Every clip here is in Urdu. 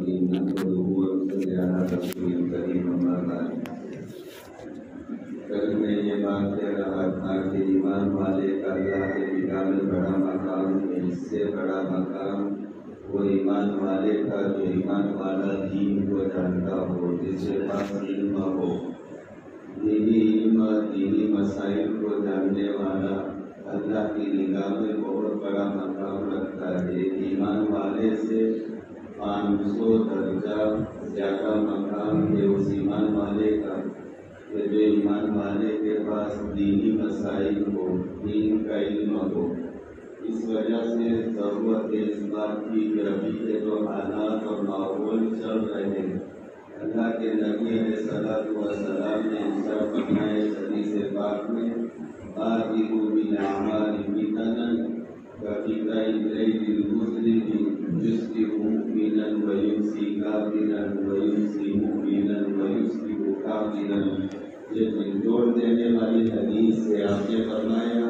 الرحيم نحمده ونصلي على رسوله الكريم أما بعد کل میں یہ بات کہہ رہا تھا کہ ایمان والے کا اللہ کے نگاہ میں بڑا مقام ہے، اس سے بڑا مقام وہ ایمان والے کا جو ایمان والا دین کو جانتا ہو، جس کے پاس علم ہو، دینی مسائل کو جاننے والا اللہ کی نگاہ میں بہت بڑا مقام رکھتا ہے۔ ایمان والے سے 500 درجہ زیادہ مقام ہے اس ایمان والے کا کہ جو ایمان والے کے پاس دینی مسائل ہو، دین کا علم ہو۔ اس وجہ سے ضرورت ہے اس بات کی کہ ابھی کے جو حالات اور ماحول چل رہے ہیں، اللہ کے نبی علیہ الصلوۃ والسلام نے ارشاد فرمایا حدیث پاک میں بادروا بالاعمال فتنا كفتنة الليل المظلم يصبح مؤمنا ويمسي كافرا ويمسي مؤمنا ويصبح كافرا۔ یہ جھنجھوڑ دینے والی حدیث سے آپ نے فرمایا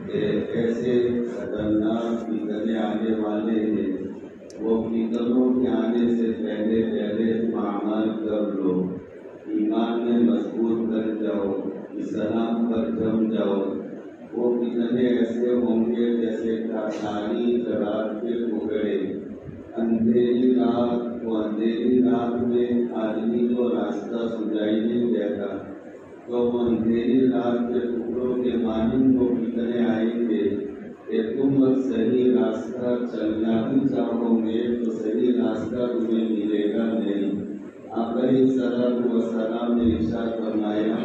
کہ ایسے خطرناک فتنے آنے والے ہیں، وہ فتنوں کے آنے سے پہلے اعمال کر لو، ایمان میں مضبوط کر جاؤ، اسلام پر جم جاؤ۔ وہ فتنے ایسے ہوں گے جیسے کالی رات کے ٹکڑے، اندھیری رات میں آدمی کو راستہ سجائی نہیں دیتا، تو وہ اندھیری رات کے ٹکڑوں کے مانند وہ فتنے آئیں گے کہ تم صحیح راستہ چلنا ہی چاہو گے تو صحیح راستہ تمہیں ملے گا نہیں۔ آپ علیہ الصلوۃ والسلام نے ارشاد فرمایا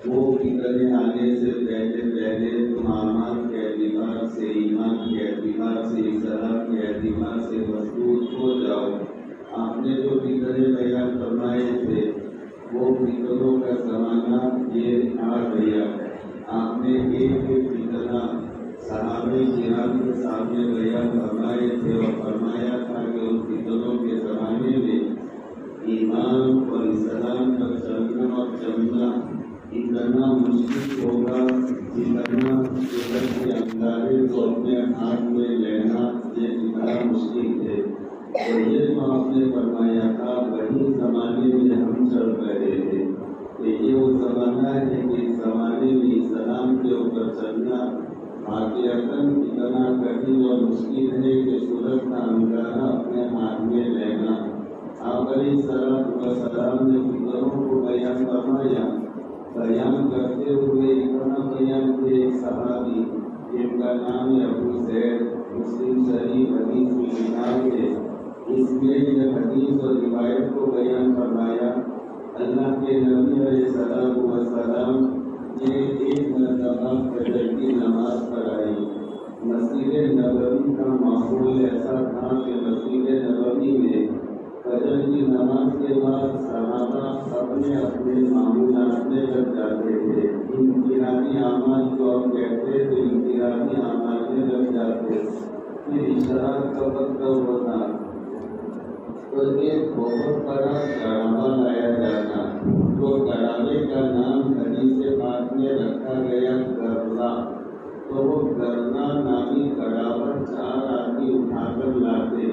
وہ فتنے آنے سے پہلے تم اعمال کے اعتبار سے، ایمان کے اعتبار سے، اسلام کے اعتبار سے مضبوط ہو جاؤ۔ آپ نے جو فتنے بیان فرمائے تھے وہ فتنوں کا زمانہ یہ آ گیا۔ آپ نے ایک فتنہ صحابہ کرام کے سامنے بیان فرمائے تھے اور فرمایا تھا کہ ان فتنوں کے زمانے میں ایمان اور اسلام پر چلنا اور جمنا اتنا مشکل ہوگا، اتنا کے اندازے کو اپنے ہاتھ میں لینا یہ اتنا مشکل ہے۔ تو یہ جو آپ نے فرمایا تھا وہی زمانے میں ہم چل رہے ہیں کہ یہ وہ زمانہ ہے کہ اس زمانے میں اسلام کے اوپر چلنا واقعتاً اتنا کٹھن اور مشکل ہے کہ سورج کا انگارہ اپنے ہاتھ میں لینا۔ آپ علیہ الصلوۃ والسلام نے فتنوں کو بیان فرمایا، بیان کرتے ہوئے اتنا بیان کہ ایک صحابی جن کا نام ہے ابو زید، مسلم شریف حدیث کی کتاب ہے، اس میں یہ حدیث اور روایت کو بیان فرمایا۔ اللہ کے نبی علیہ الصلوۃ والسلام نے ایک مرتبہ فجر کی نماز پڑھائی۔ مسجد نبوی کا ماحول ایسا تھا کہ مسجد نبوی میں فجر کی نماز کے بعد صحابہ اپنے معمولات میں لگ جاتے تھے، انفرادی اعمال جو ہم کہتے تھے انفرادی اعمال میں لگ جاتے۔ پھر اشراق کا وقت ہوتا تو ایک بہت بڑا ڈراوا لایا جاتا، جو ڈراوے کا نام حدیث پاک میں رکھا گیا گرنا۔ تو وہ گرنا نامی ڈراوا 4 آدمی اٹھا کر لاتے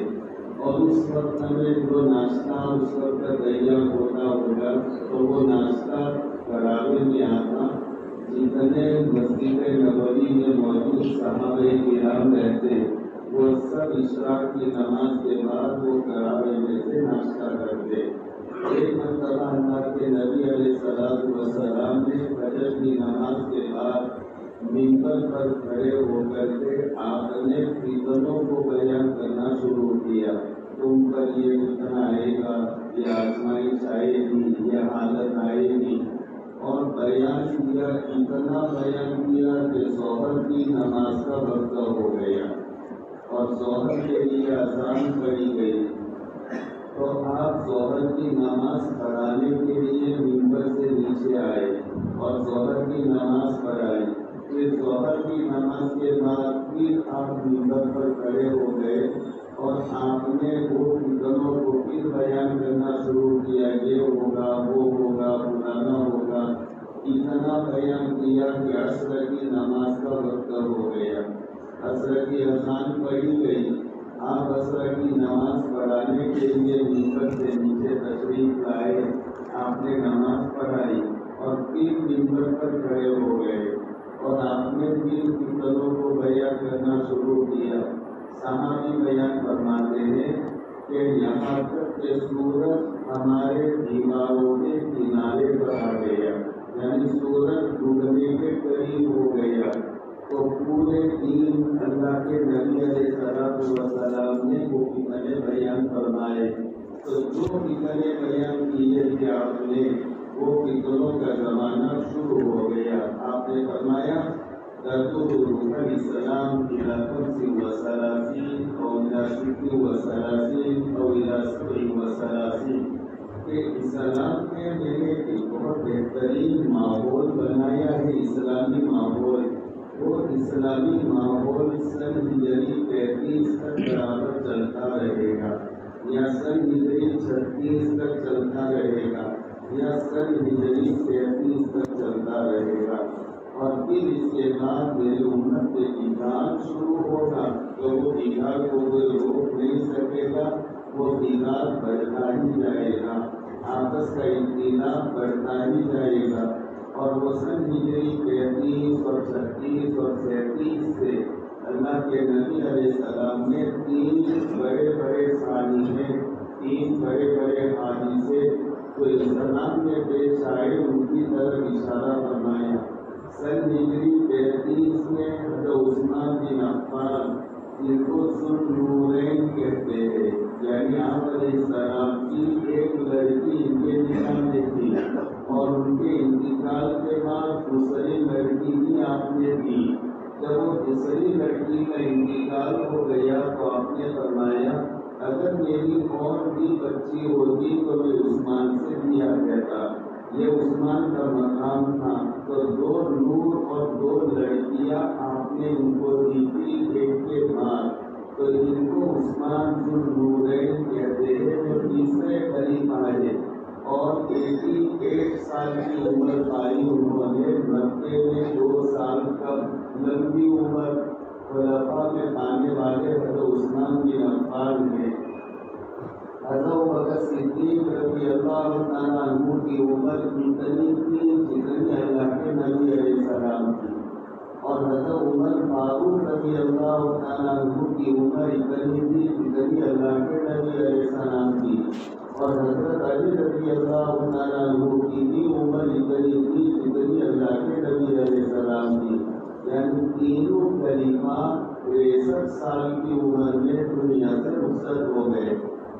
اور اس وقت میں جو ناشتہ اس وقت تیار ہوتا ہوگا تو وہ ناشتہ ڈراوے میں آتا۔ جتنے مسجد نبوی میں موجود صحابہ کرام رہتے وہ سب اشراق کی نماز کے بعد وہ ڈراوے میں سے ناشتہ کرتے۔ ایک مرتبہ اللہ کے نبی علیہ الصلوۃ والسلام نے فجر کی نماز کے بعد ممبر پر کھڑے ہو کر کے آپ نے فتنوں کو بیان کرنا شروع کیا۔ تم پر یہ فتنہ آئے گا، یہ آزمائش آئے گی، یہ حالت آئے گی، اور بیان کیا، اتنا بیان کیا کہ ظہر کی نماز کا وقت ہو گیا اور ظہر کے لیے اذان پڑھی گئی۔ تو آپ ظہر کی نماز پڑھانے کے لیے ممبر سے نیچے آئے اور ظہر کی نماز پڑھائی۔ پھر ظہر کی نماز کے بعد پھر آپ ممبر پر کھڑے ہو گئے اور آپ نے وہ فتنوں کو پھر بیان کرنا شروع کیا، یہ ہوگا، وہ ہوگا، فلانا ہوگا۔ اتنا بیان کیا کہ عصر کی نماز کا وقت ہو گیا، عصر کی اذان پڑھی گئی آپ عصر کی نماز پڑھانے کے لیے ممبر سے نیچے تشریف لائے، آپ نے نماز پڑھائی اور پھر ممبر پر کھڑے ہو گئے اور آپ نے پھر فتنوں کو بیان کرنا شروع کیا۔ صحابی بیان فرماتے ہیں کہ یہاں تک کہ سورج ہمارے دیواروں کے کنارے پر آ گیا، یعنی سورج ڈوبنے کے قریب ہو گیا، تو پورے دن اللہ کے نبی علیہ السلام نے وہ فتنے بیان فرمائے۔ تو جو فتنے بیان کیے تھے آپ نے، وہ فتنوں کا زمانہ شروع ہو گیا۔ آپ نے فرمایا روح السلام إلى 35 أو إلى 36 أو إلى 37 کہ اسلام نے میرے ایک بہت بہترین ماحول بنایا ہے، اسلامی ماحول۔ وہ اسلامی ماحول سن ہجری 35 تک برابر چلتا رہے گا، یا سن ہجری 36 تک چلتا رہے گا، یا سن ہجری 37 تک چلتا رہے گا، اور پھر اس کے بعد میری امت کے بگاڑ شروع ہوگا، تو وہ بگاڑ کو کوئی روک نہیں سکے گا، وہ بگاڑ بڑھتا ہی جائے گا، آپس کا اختلاف بڑھتا ہی جائے گا۔ اور وہ سن ہجری 35 اور 36 اور 37 سے اللہ کے نبی علیہ السلام نے 3 بڑے بڑے صالحین، 3 بڑے بڑے حادثے جو اسلام میں پیش آئے ان کی طرف اشارہ فرمایا۔ سن ہجری 35 میں حضرت عثمان بن عفان، جن کو ذوالنورین کہتے ہیں، یعنی آپ علیہ السلام کی ایک لڑکی ان کے نکاح میں تھی، اور ان کے انتقال کے بعد دوسری لڑکی بھی آپ نے دی۔ جب وہ دوسری لڑکی کا انتقال ہو گیا تو آپ نے فرمایا اگر میری اور بھی بچی ہوتی تو میں عثمان سے دیا کہتا، یہ عثمان کا مقام تھا۔ تو 2 نور اور 2 لڑکیاں آپ نے ان کو دی تھی ایک کے بعد، تو ان کو عثمان ذوالنورین کہتے ہیں، جو تیسرے خلیفہ آئے اور 88 سال کی عمر پائی انہوں نے۔ مکے میں 2 سال کم لمبی عمر خلفاء میں پانے والے حضرت عثمان بن عفان ہیں۔ حضرت ابوبکر صدیق رضی اللہ تعالیٰ عنہ کی عمر اتنی تھی جتنی اللہ کے نبی علیہ السلام کی، اور حضرت عمر فاروق رضی اللہ تعالیٰ عنہ کی عمر اتنی تھی جتنی اللہ کے نبی علیہ السلام کی، اور حضرت علی رضی اللہ تعالیٰ عنہ کی بھی عمر اتنی تھی جتنی اللہ کے نبی علیہ السلام کی، یعنی تینوں خلیفہ 63 سال کی عمر میں دنیا سے رخصت ہو گئے۔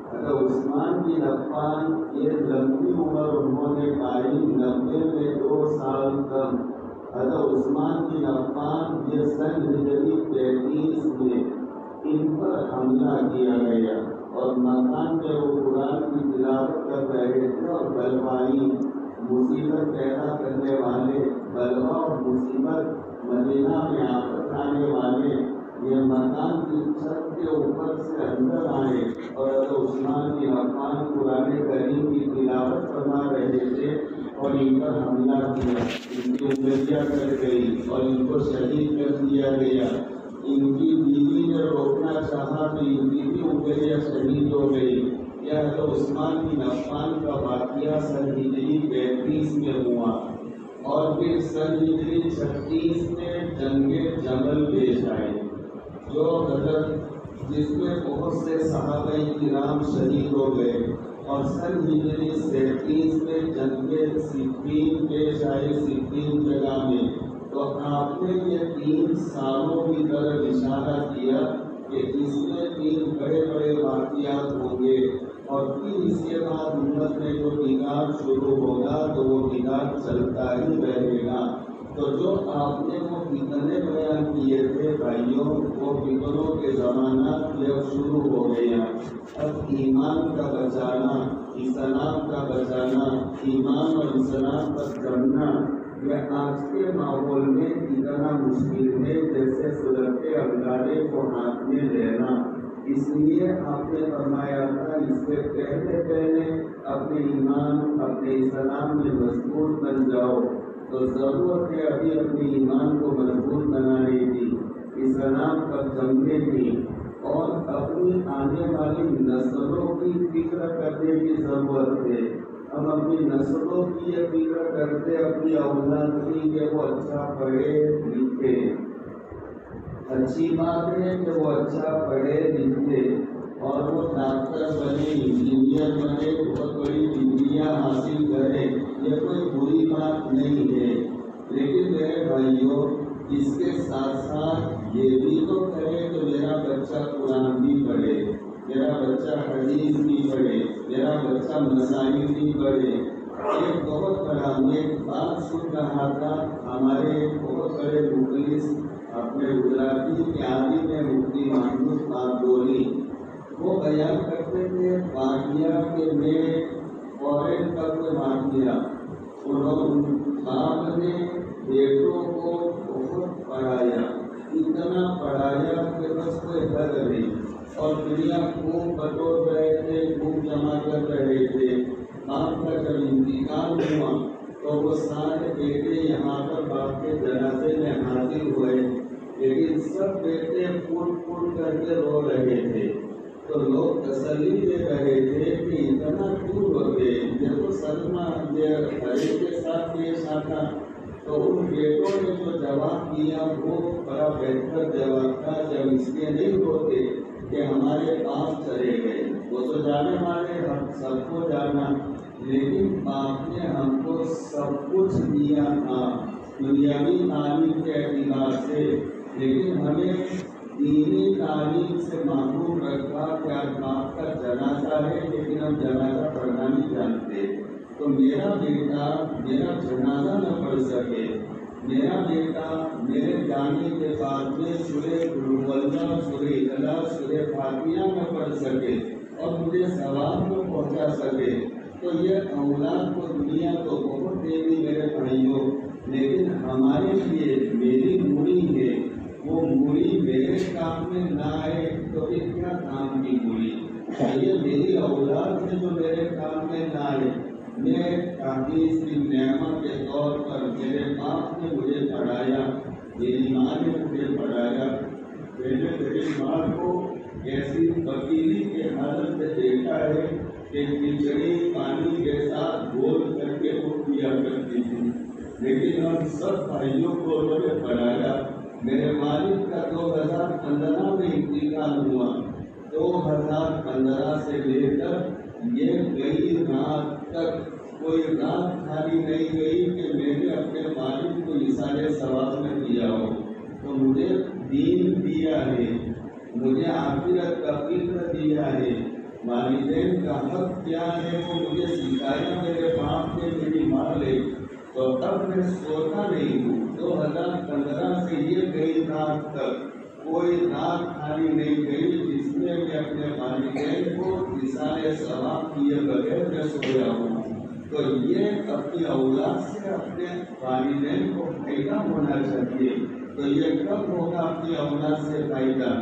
حضرت عثمان بن عفان یہ لمبی عمر انہوں نے پائی، 90 میں 2 سال کم۔ حضرت عثمان بن عفان یہ سن ہجری 33 میں ان پر حملہ کیا گیا، اور مکان میں وہ قرآن کی تلاوت کر رہے تھے، اور بلوائی مصیبت پیدا کرنے والے، بلوا اور مصیبت مدینہ میں آفت آنے والے یہ مکان کی چھت کے اوپر سے اندر آئے، اور حضرت عثمان بن عفان قرآن کریم کی تلاوت فرما رہے تھے اور ان پر حملہ کیا، ان کی انگلیاں کٹ گئی اور ان کو شہید کر دیا گیا۔ ان کی بیوی نے روکنا چاہا تو ان کی بھی انگلیاں شہید ہو گئی۔ یہ حضرت عثمان بن عفان کا واقعہ سن ہجری 35 میں ہوا، اور پھر سن ہجری 36 میں جنگ جمل پیش آئے، جو حضرت جس میں بہت سے صحابہ کرام شہید ہو گئے، اور سن ہجری 37 میں جنگ صفین پیش آئے، صفین جگہ میں۔ تو آپ نے یہ 3 سالوں کی طرف اشارہ کیا کہ اس میں 3 بڑے بڑے واقعات ہوں گے، اور پھر اس کے بعد امت میں جو بگاڑ شروع ہوگا تو وہ بگاڑ چلتا ہی رہے گا۔ تو جو آپ نے وہ فتنے بیان کیے تھے بھائیوں، وہ فتنوں کے زمانات جب شروع ہو گیا، اب ایمان کا بچانا، اسلام کا بچانا، ایمان اور اسلام پر جمنا یہ آج کے ماحول میں اتنا مشکل ہے جیسے صورت انگارے کو ہاتھ میں لینا۔ اس لیے آپ نے فرمایا تھا اس سے پہلے اپنے ایمان، اپنے اسلام میں مضبوط بن جاؤ۔ تو ضرورت ہے ابھی اپنے ایمان کو مضبوط بنانے کی، اسلام پر جمنے کی، اور اپنی آنے والی نسلوں کی فکر کرنے کی ضرورت ہے۔ ہم اپنی نسلوں کی یہ فکر کرتے اپنی اولاد کی کہ وہ اچھا پڑھے لکھے، اچھی بات ہے کہ وہ اچھا پڑھے لکھے اور وہ ڈاکٹر بنے، انجینئر بنے، بہت بڑی ڈگریاں حاصل کرے، یہ کوئی بری بات نہیں ہے۔ لیکن میرے بھائیوں، اس کے ساتھ ساتھ یہ بھی تو کرے کہ میرا بچہ قرآن بھی پڑھے، میرا بچہ حدیث بھی پڑھے، میرا بچہ مسائل بھی پڑھے۔ ایک بہت بڑا، میں ایک بات سن رہا تھا، ہمارے ایک بہت بڑے مخلص اپنے گجراتی کے عالم میں مفتی محمود پاردولی، وہ بیان کرتے تھے واقعہ کہ میں فورن کا کوئی واقعہ، انہوں باپ نے بیٹوں کو بہت پڑھایا، اتنا پڑھایا کہ بس کوئی حد نہیں، اور دنیا خوب بٹور رہے تھے، خوب جمع کر رہے تھے۔ باپ کا جب انتقال ہوا تو وہ سارے بیٹے یہاں پر باپ کے جنازے میں حاضر ہوئے، لیکن سب بیٹے پھوٹ پھوٹ کر کے رو رہے تھے۔ تو لوگ تسلی دے رہے تھے کہ اتنا کیوں ہو گئے، یہ تو صدمہ یہ غریب کے ساتھ پیش آتا۔ تو ان بیٹوں نے جو جواب دیا وہ بڑا بہتر جواب تھا، جب اس لیے نہیں ہوتے کہ ہمارے پاس چلے گئے، وہ تو جانے والے، ہم سب کو جانا، لیکن باپ نے ہم کو سب کچھ دیا تھا دنیاوی تعلیم کے اعتبار سے، لیکن ہمیں دینی تعلیم سے محروم رکھا کہ آج باپ کا جنازہ ہے لیکن ہم جنازہ پڑھنا نہیں جانتے۔ تو میرا بیٹا میرا جنازہ نہ پڑھ سکے، میرا بیٹا میرے جانے کے بعد میں سورہ قلعہ، سورہ اخلاص، سورہ فاتحہ نہ پڑھ سکے اور مجھے ثواب میں پہنچا سکے، تو یہ اولاد کو دنیا تو بہت دے گی میرے بھائیوں، لیکن ہمارے لیے میری موری ہے، وہ موری میرے کام میں نہ آئے تو پھر کیا کام کی موری؟ یہ میری اولاد ہے جو میرے کام میں نہ آئے۔ میں تحفیظ کی نعمت کے طور پر میرے باپ نے مجھے پڑھایا، میری ماں نے مجھے پڑھایا، میں نے میری ماں کو ایسی وکیلی کے حالت میں دیکھا ہے کہ کھچڑی پانی کے ساتھ گھول کر کے وہ پیا کرتی تھی، لیکن ہم سب بھائیوں کو انہوں نے پڑھایا۔ میرے والد کا 2015 میں انتقال ہوا، 2015 سے لے کر یہ کئی رات تک کوئی رات خالی نہیں گئی کہ میں نے اپنے والد کو اثارے ثواب میں دیا ہو۔ تو مجھے دین دیا ہے، مجھے آخرت کا فکر دیا ہے، والدین کا حق کیا ہے وہ مجھے سکھایا میرے باپ نے، میری ماں نے۔ تو اب میں سوتا نہیں ہوں، 2015 سے یہ کئی رات تک کوئی رات خالی نہیں گئی جس میں میں اپنے والدین کو اثارے ثواب کیے بغیر میں سویا ہوں۔ تو یہ اپنی اولاد سے اپنے والدین کو فائدہ ہونا چاہیے۔ تو یہ کب ہوگا اپنی اولاد سے فائدہ؟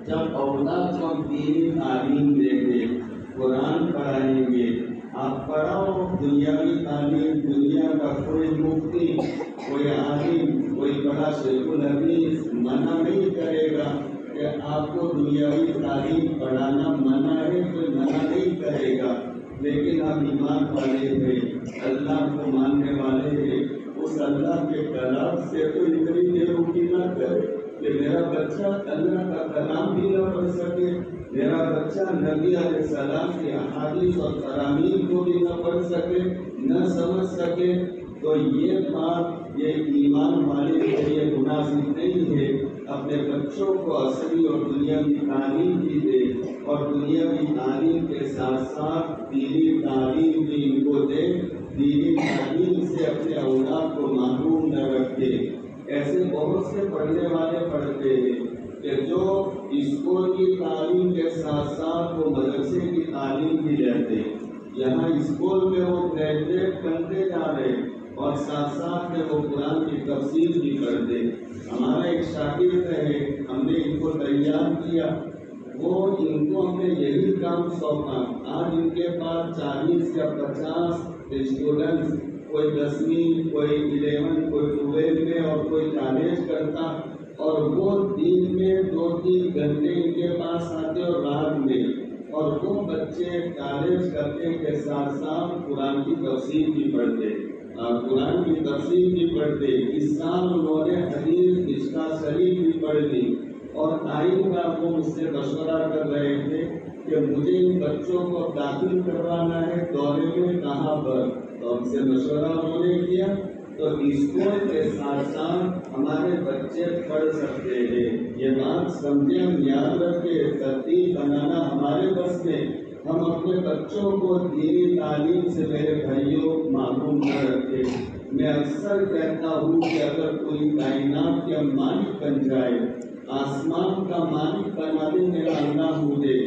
جب اولاد کو دینی تعلیم دیں گے، قرآن پڑھائیں گے۔ آپ پڑھاؤ دنیاوی تعلیم، دنیا کا کوئی مفتی، کوئی عالم، کوئی بڑا شیخ الحدیث منع نہیں کرے گا کہ آپ کو دنیاوی تعلیم پڑھانا منع ہے، کوئی منع نہیں کرے گا، لیکن ہم ایمان والے ہیں، اللہ کو ماننے والے ہیں، اس اللہ کے کلام سے تو اتنی دیر روکی نہ کرے کہ میرا بچہ اللہ کا کلام بھی نہ پڑھ سکے، میرا بچہ نبی علیہ السلام کی احادیث اور ترامیم کو بھی نہ پڑھ سکے، نہ سمجھ سکے۔ تو یہ بات یہ ایمان والے کے لیے مناسب نہیں ہے۔ اپنے بچوں کو اصلی اور دنیاوی تعلیم بھی دے، اور دنیاوی تعلیم کے ساتھ ساتھ دینی تعلیم بھی ان کو دے، دینی تعلیم سے اپنے اولاد کو محروم نہ رکھے۔ ایسے بہت سے پڑھنے والے پڑھتے ہیں کہ جو اسکول کی تعلیم کے ساتھ ساتھ وہ مدرسے کی تعلیم بھی لیتے، یہاں اسکول میں وہ گریجویٹ بنتے جا رہے اور ساتھ ساتھ میں وہ قرآن کی تفسیر بھی کرتے۔ ہمارا ایک شاگرد ہے، ہم نے ان کو تیار کیا، وہ ان کو ہم نے یہی کام سونپا۔ آج ان کے پاس 40 یا 50 اسٹوڈنٹس، کوئی 10ویں، کوئی 11، کوئی 12 میں اور کوئی کالج کرتا، اور وہ دن میں 2-3 گھنٹے ان کے پاس آتے اور رات میں، اور وہ بچے کالج کرنے کے ساتھ ساتھ قرآن کی تفسیر بھی پڑھتے، قرآن کی تفسیر بھی پڑھتے۔ اس سال انہوں نے حدیث مشکوٰۃ شریف بھی پڑھ لی، اور آئندہ وہ مجھ سے مشورہ کر رہے تھے کہ مجھے ان بچوں کو داخل کروانا ہے دورے میں، کہاں پر؟ تو ہم سے مشورہ انہوں نے کیا تو اسکول کے ساتھ ساتھ ہمارے بچے پڑھ سکتے ہیں۔ یہ بات سمجھے، ہم یاد رکھیں، ترتیب بنانا ہمارے بس میں، ہم اپنے بچوں کو دینی تعلیم سے میرے بھائیوں معلوم نہ رکھیں۔ میں اکثر کہتا ہوں کہ اگر کوئی کائنات کا مالک بن جائے، آسمان کا مالک بنا دے میرا اللہ مجھے،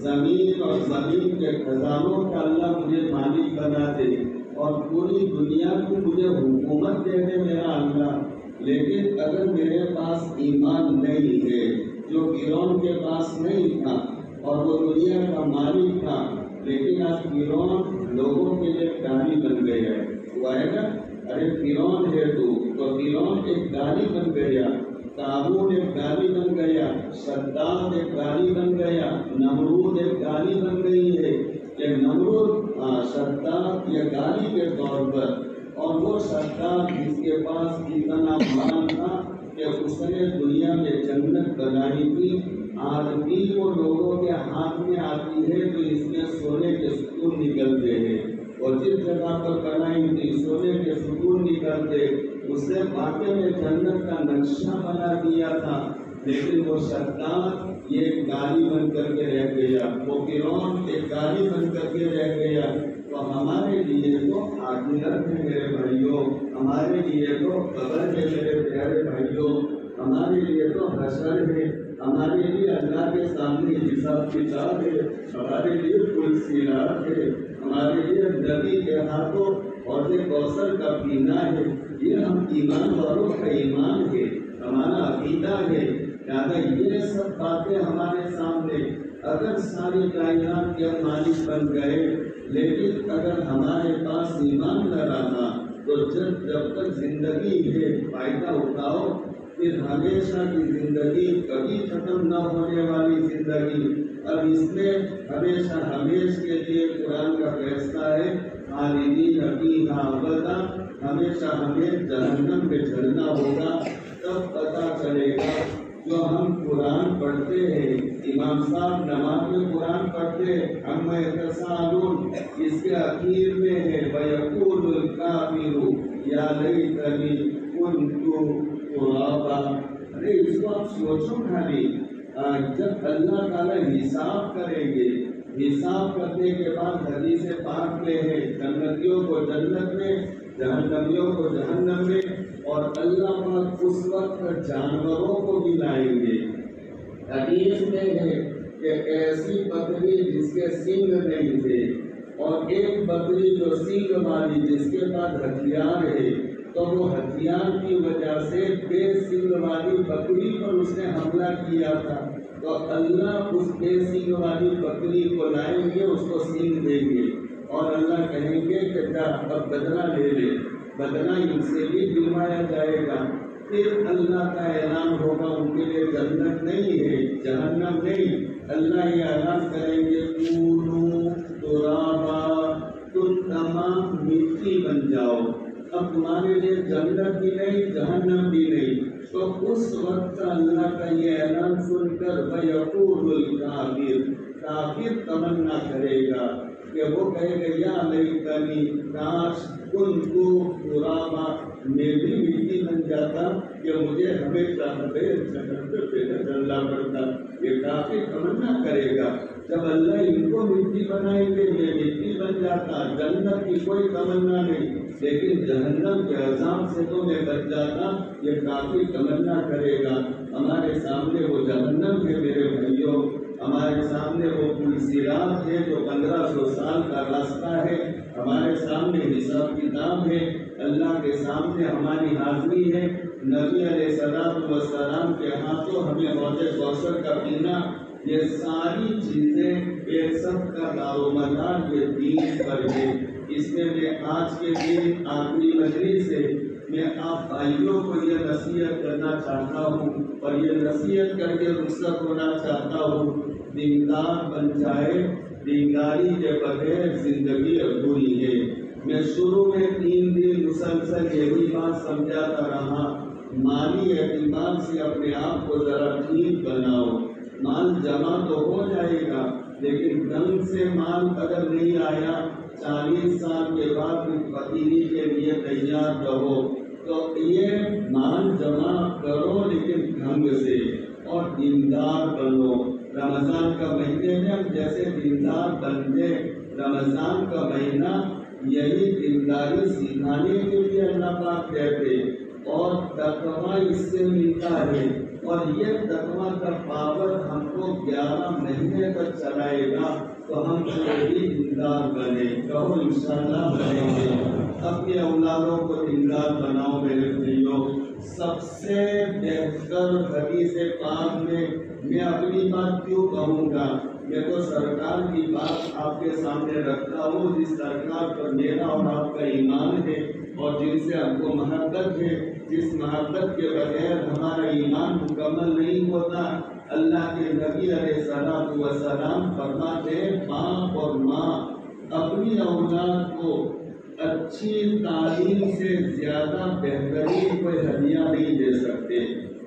زمین اور زمین کے خزانوں کا اللہ مجھے مالک بنا دے، اور پوری دنیا کی مجھے حکومت دے دے میرا اللہ، لیکن اگر میرے پاس ایمان نہیں ہے، جو فرعون کے پاس نہیں تھا اور وہ دنیا کا مالک تھا، لیکن آج فرعون لوگوں کے لیے گالی بن گیا ہے، ہوا ہے نا؟ ارے فرعون ہے تو فرعون ایک گالی بن گیا، قارون ایک گالی بن گیا، شداد ایک گالی بن گیا، نمرود ایک گالی بن گئی ہے۔ یہ نمرود شداد یہ گالی کے طور پر، اور وہ شداد جس کے پاس اتنا مال تھا کہ اس نے دنیا میں جنت بنائی تھی، آج بھی وہ لوگوں کے ہاتھ میں آتی ہے تو اس میں سونے کے ستون نکلتے ہیں، اور جس جگہ پر بنائی تھی سونے کے ستون نکلتے، اس نے واقعے میں جنت کا نقشہ بنا دیا تھا، لیکن وہ شداد یہ گالی بن کر کے رہ گیا، وہ فرعون ایک گالی بن کر کے رہ گیا۔ تو ہمارے لیے تو آخرت ہے میرے بھائیوں، ہمارے لیے تو قبر ہے میرے پیارے بھائیوں، ہمارے لیے تو حشر ہے، ہمارے لیے اللہ کے سامنے حساب کتاب ہے، ہمارے لیے پل صراط ہے، ہمارے لیے نبی کے ہاتھوں اور کوثر کا پینا ہے۔ یہ ہم ایمان والوں کا ایمان ہے، ہمارا عقیدہ ہے، لہٰذا یہ سب باتیں ہمارے سامنے، اگر ساری کائنات کے مالک بن گئے، لیکن اگر ہمارے پاس ایمان نہ رہا تو جب تک زندگی ہے فائدہ اٹھاؤ، پھر ہمیشہ کی زندگی، کبھی ختم نہ ہونے والی زندگی۔ اب اس میں ہمیشہ ہمیشہ کے لیے قرآن کا فیصلہ ہے، خالدین فیہا ابدا، ہمیشہ ہمیں جہنم میں جلنا ہوگا۔ تب پتہ چلے گا جو ہم قرآن پڑھتے ہیں، امام صاحب نماز میں قرآن پڑھتے عما یتساءلون، اس کے اخیر میں ہے وَيَقُولُ الْكَافِرُ يَا لَيْتَنِي كُنتُ تُرَابًا۔ ارے اس کو آپ سوچو خالی، جب اللہ تعالیٰ حساب کریں گے، حساب کرنے کے بعد حدیث پاک میں ہے جنتیوں کو جنت میں، جہنمیوں کو جہنم میں، اور اللہ پاک اس وقت جانوروں کو بھی لائیں گے۔ حدیث میں ہے کہ ایسی بکری جس کے سینگ نہیں تھے، اور ایک بکری جو سینگ والی جس کے پاس ہتھیار ہے، تو وہ ہتھیار کی وجہ سے بے سینگ والی بکری پر اس نے حملہ کیا تھا، تو اللہ اس بے سینگ والی بکری کو لائیں گے، اس کو سینگ دیں گے، اور اللہ کہیں گے کہ جا اب بدلہ لے لے، بدلہ ان سے بھی دلوایا جائے گا۔ پھر اللہ کا اعلان ہوگا، ان کے لیے جنت نہیں ہے، جہنم نہیں، اللہ یہ اعلان کریں گے کونوا ترابا، تم تمام مٹی بن جاؤ، اب تمہارے لیے جنت بھی نہیں، جہنم بھی نہیں۔ تو اس وقت اللہ کا یہ اعلان سن کر وَيَقُولُ الْكَافِرُ، کافر تمنا کرے گا کہ وہ کہے گا یا لیتنی، کاش کنت ترابا، میں بھی مٹی بن جاتا کہ مجھے ہمیشہ جنت پہ نہ چلنا پڑتا۔ یہ کافر تمنا کرے گا، جب اللہ ان کو مٹی بنائیں گے میں مٹی بن جاتا، جنت کی کوئی تمنا نہیں، لیکن جہنم کے عذاب سے تو میں بچ جاتا، یہ کافر تمنا کرے گا۔ ہمارے سامنے وہ جہنم ہے میرے بھائیوں، ہمارے سامنے وہ پل صراط ہے جو 1500 سال کا راستہ ہے، ہمارے سامنے حساب کتاب ہے، اللہ کے سامنے ہماری حاضری ہے، نبی علیہ السلام کے ہاتھوں ہمیں حوض کوثر کا پینا، یہ ساری چیزیں ایک سب کا دار و مدار یہ دین پر ہے۔ اس میں آج کے دن آخری مجلس سے میں آپ بھائیوں کو یہ نصیحت کرنا چاہتا ہوں اور یہ نصیحت کر کے رخصت ہونا چاہتا ہوں، دیندار بن جائے، دینداری کے بغیر زندگی ادھوری ہے۔ میں شروع میں 3 دن مسلسل یہی بات سمجھاتا رہا، مالی اعتبار سے اپنے آپ کو ذرا ٹھیک بناؤ۔ مال جمع تو ہو جائے گا، لیکن ڈھنگ سے مال اگر نہیں آیا، 40 سال کے بعد فقیری کے لیے تیار رہو۔ تو یہ مال جمع کرو لیکن ڈھنگ سے اور دیندار بنو۔ رمضان کا مہینے میں ہم جیسے دیندار بنتے، رمضان کا مہینہ یہی دینداری سکھانے کے لیے اللہ پاک کہتے، اور تقویٰ اس سے ملتا ہے، اور یہ تقویٰ کا پاور ہم کو 11 مہینے تک چلائے گا، تو ہم بھی دیندار بنے، کہو انشاءاللہ بنیں گے۔ اپنے اولادوں کو دیندار بناؤ میرے بھائیوں۔ سب سے بہتر حدیث پاک میں اپنی بات کیوں کہوں گا، میں تو سرکار کی بات آپ کے سامنے رکھتا ہوں، جس سرکار پر میرا اور آپ کا ایمان ہے اور جن سے ہم کو محبت ہے، جس محبت کے بغیر ہمارا ایمان مکمل نہیں ہوتا۔ اللہ کے نبی علیہ الصلوۃ والسلام فرماتے ہیں، باپ اور ماں اپنی اولاد کو اچھی تعلیم سے زیادہ بہترین کوئی ہدیہ نہیں دے سکتے۔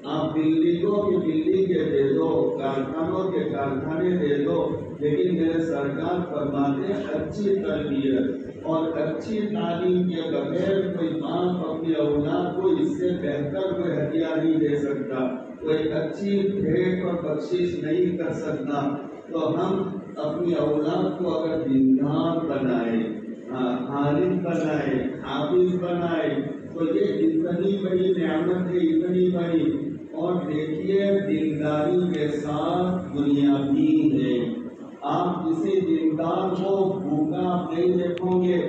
آپ بلڈنگوں کی بلڈنگیں دے دو، کارخانوں کے کارخانے دے دو، لیکن میرے سرکار فرماتے ہیں اچھی تربیت اور اچھی تعلیم کے بغیر کوئی باپ اپنی اولاد کو اس سے بہتر کوئی ہدیہ نہیں دے سکتا، کوئی اچھی بھیٹ اور بخشش نہیں کر سکتا۔ تو ہم اپنی اولاد کو اگر دیندار بنائے، عالم بنائے، حافظ بنائے، تو یہ اتنی بڑی نعمت ہے، اتنی بڑی۔ اور دیکھیے دینداری کے ساتھ دنیا بھی ہے۔ آپ کسی دیندار کو بھوکا نہیں دیکھو گے۔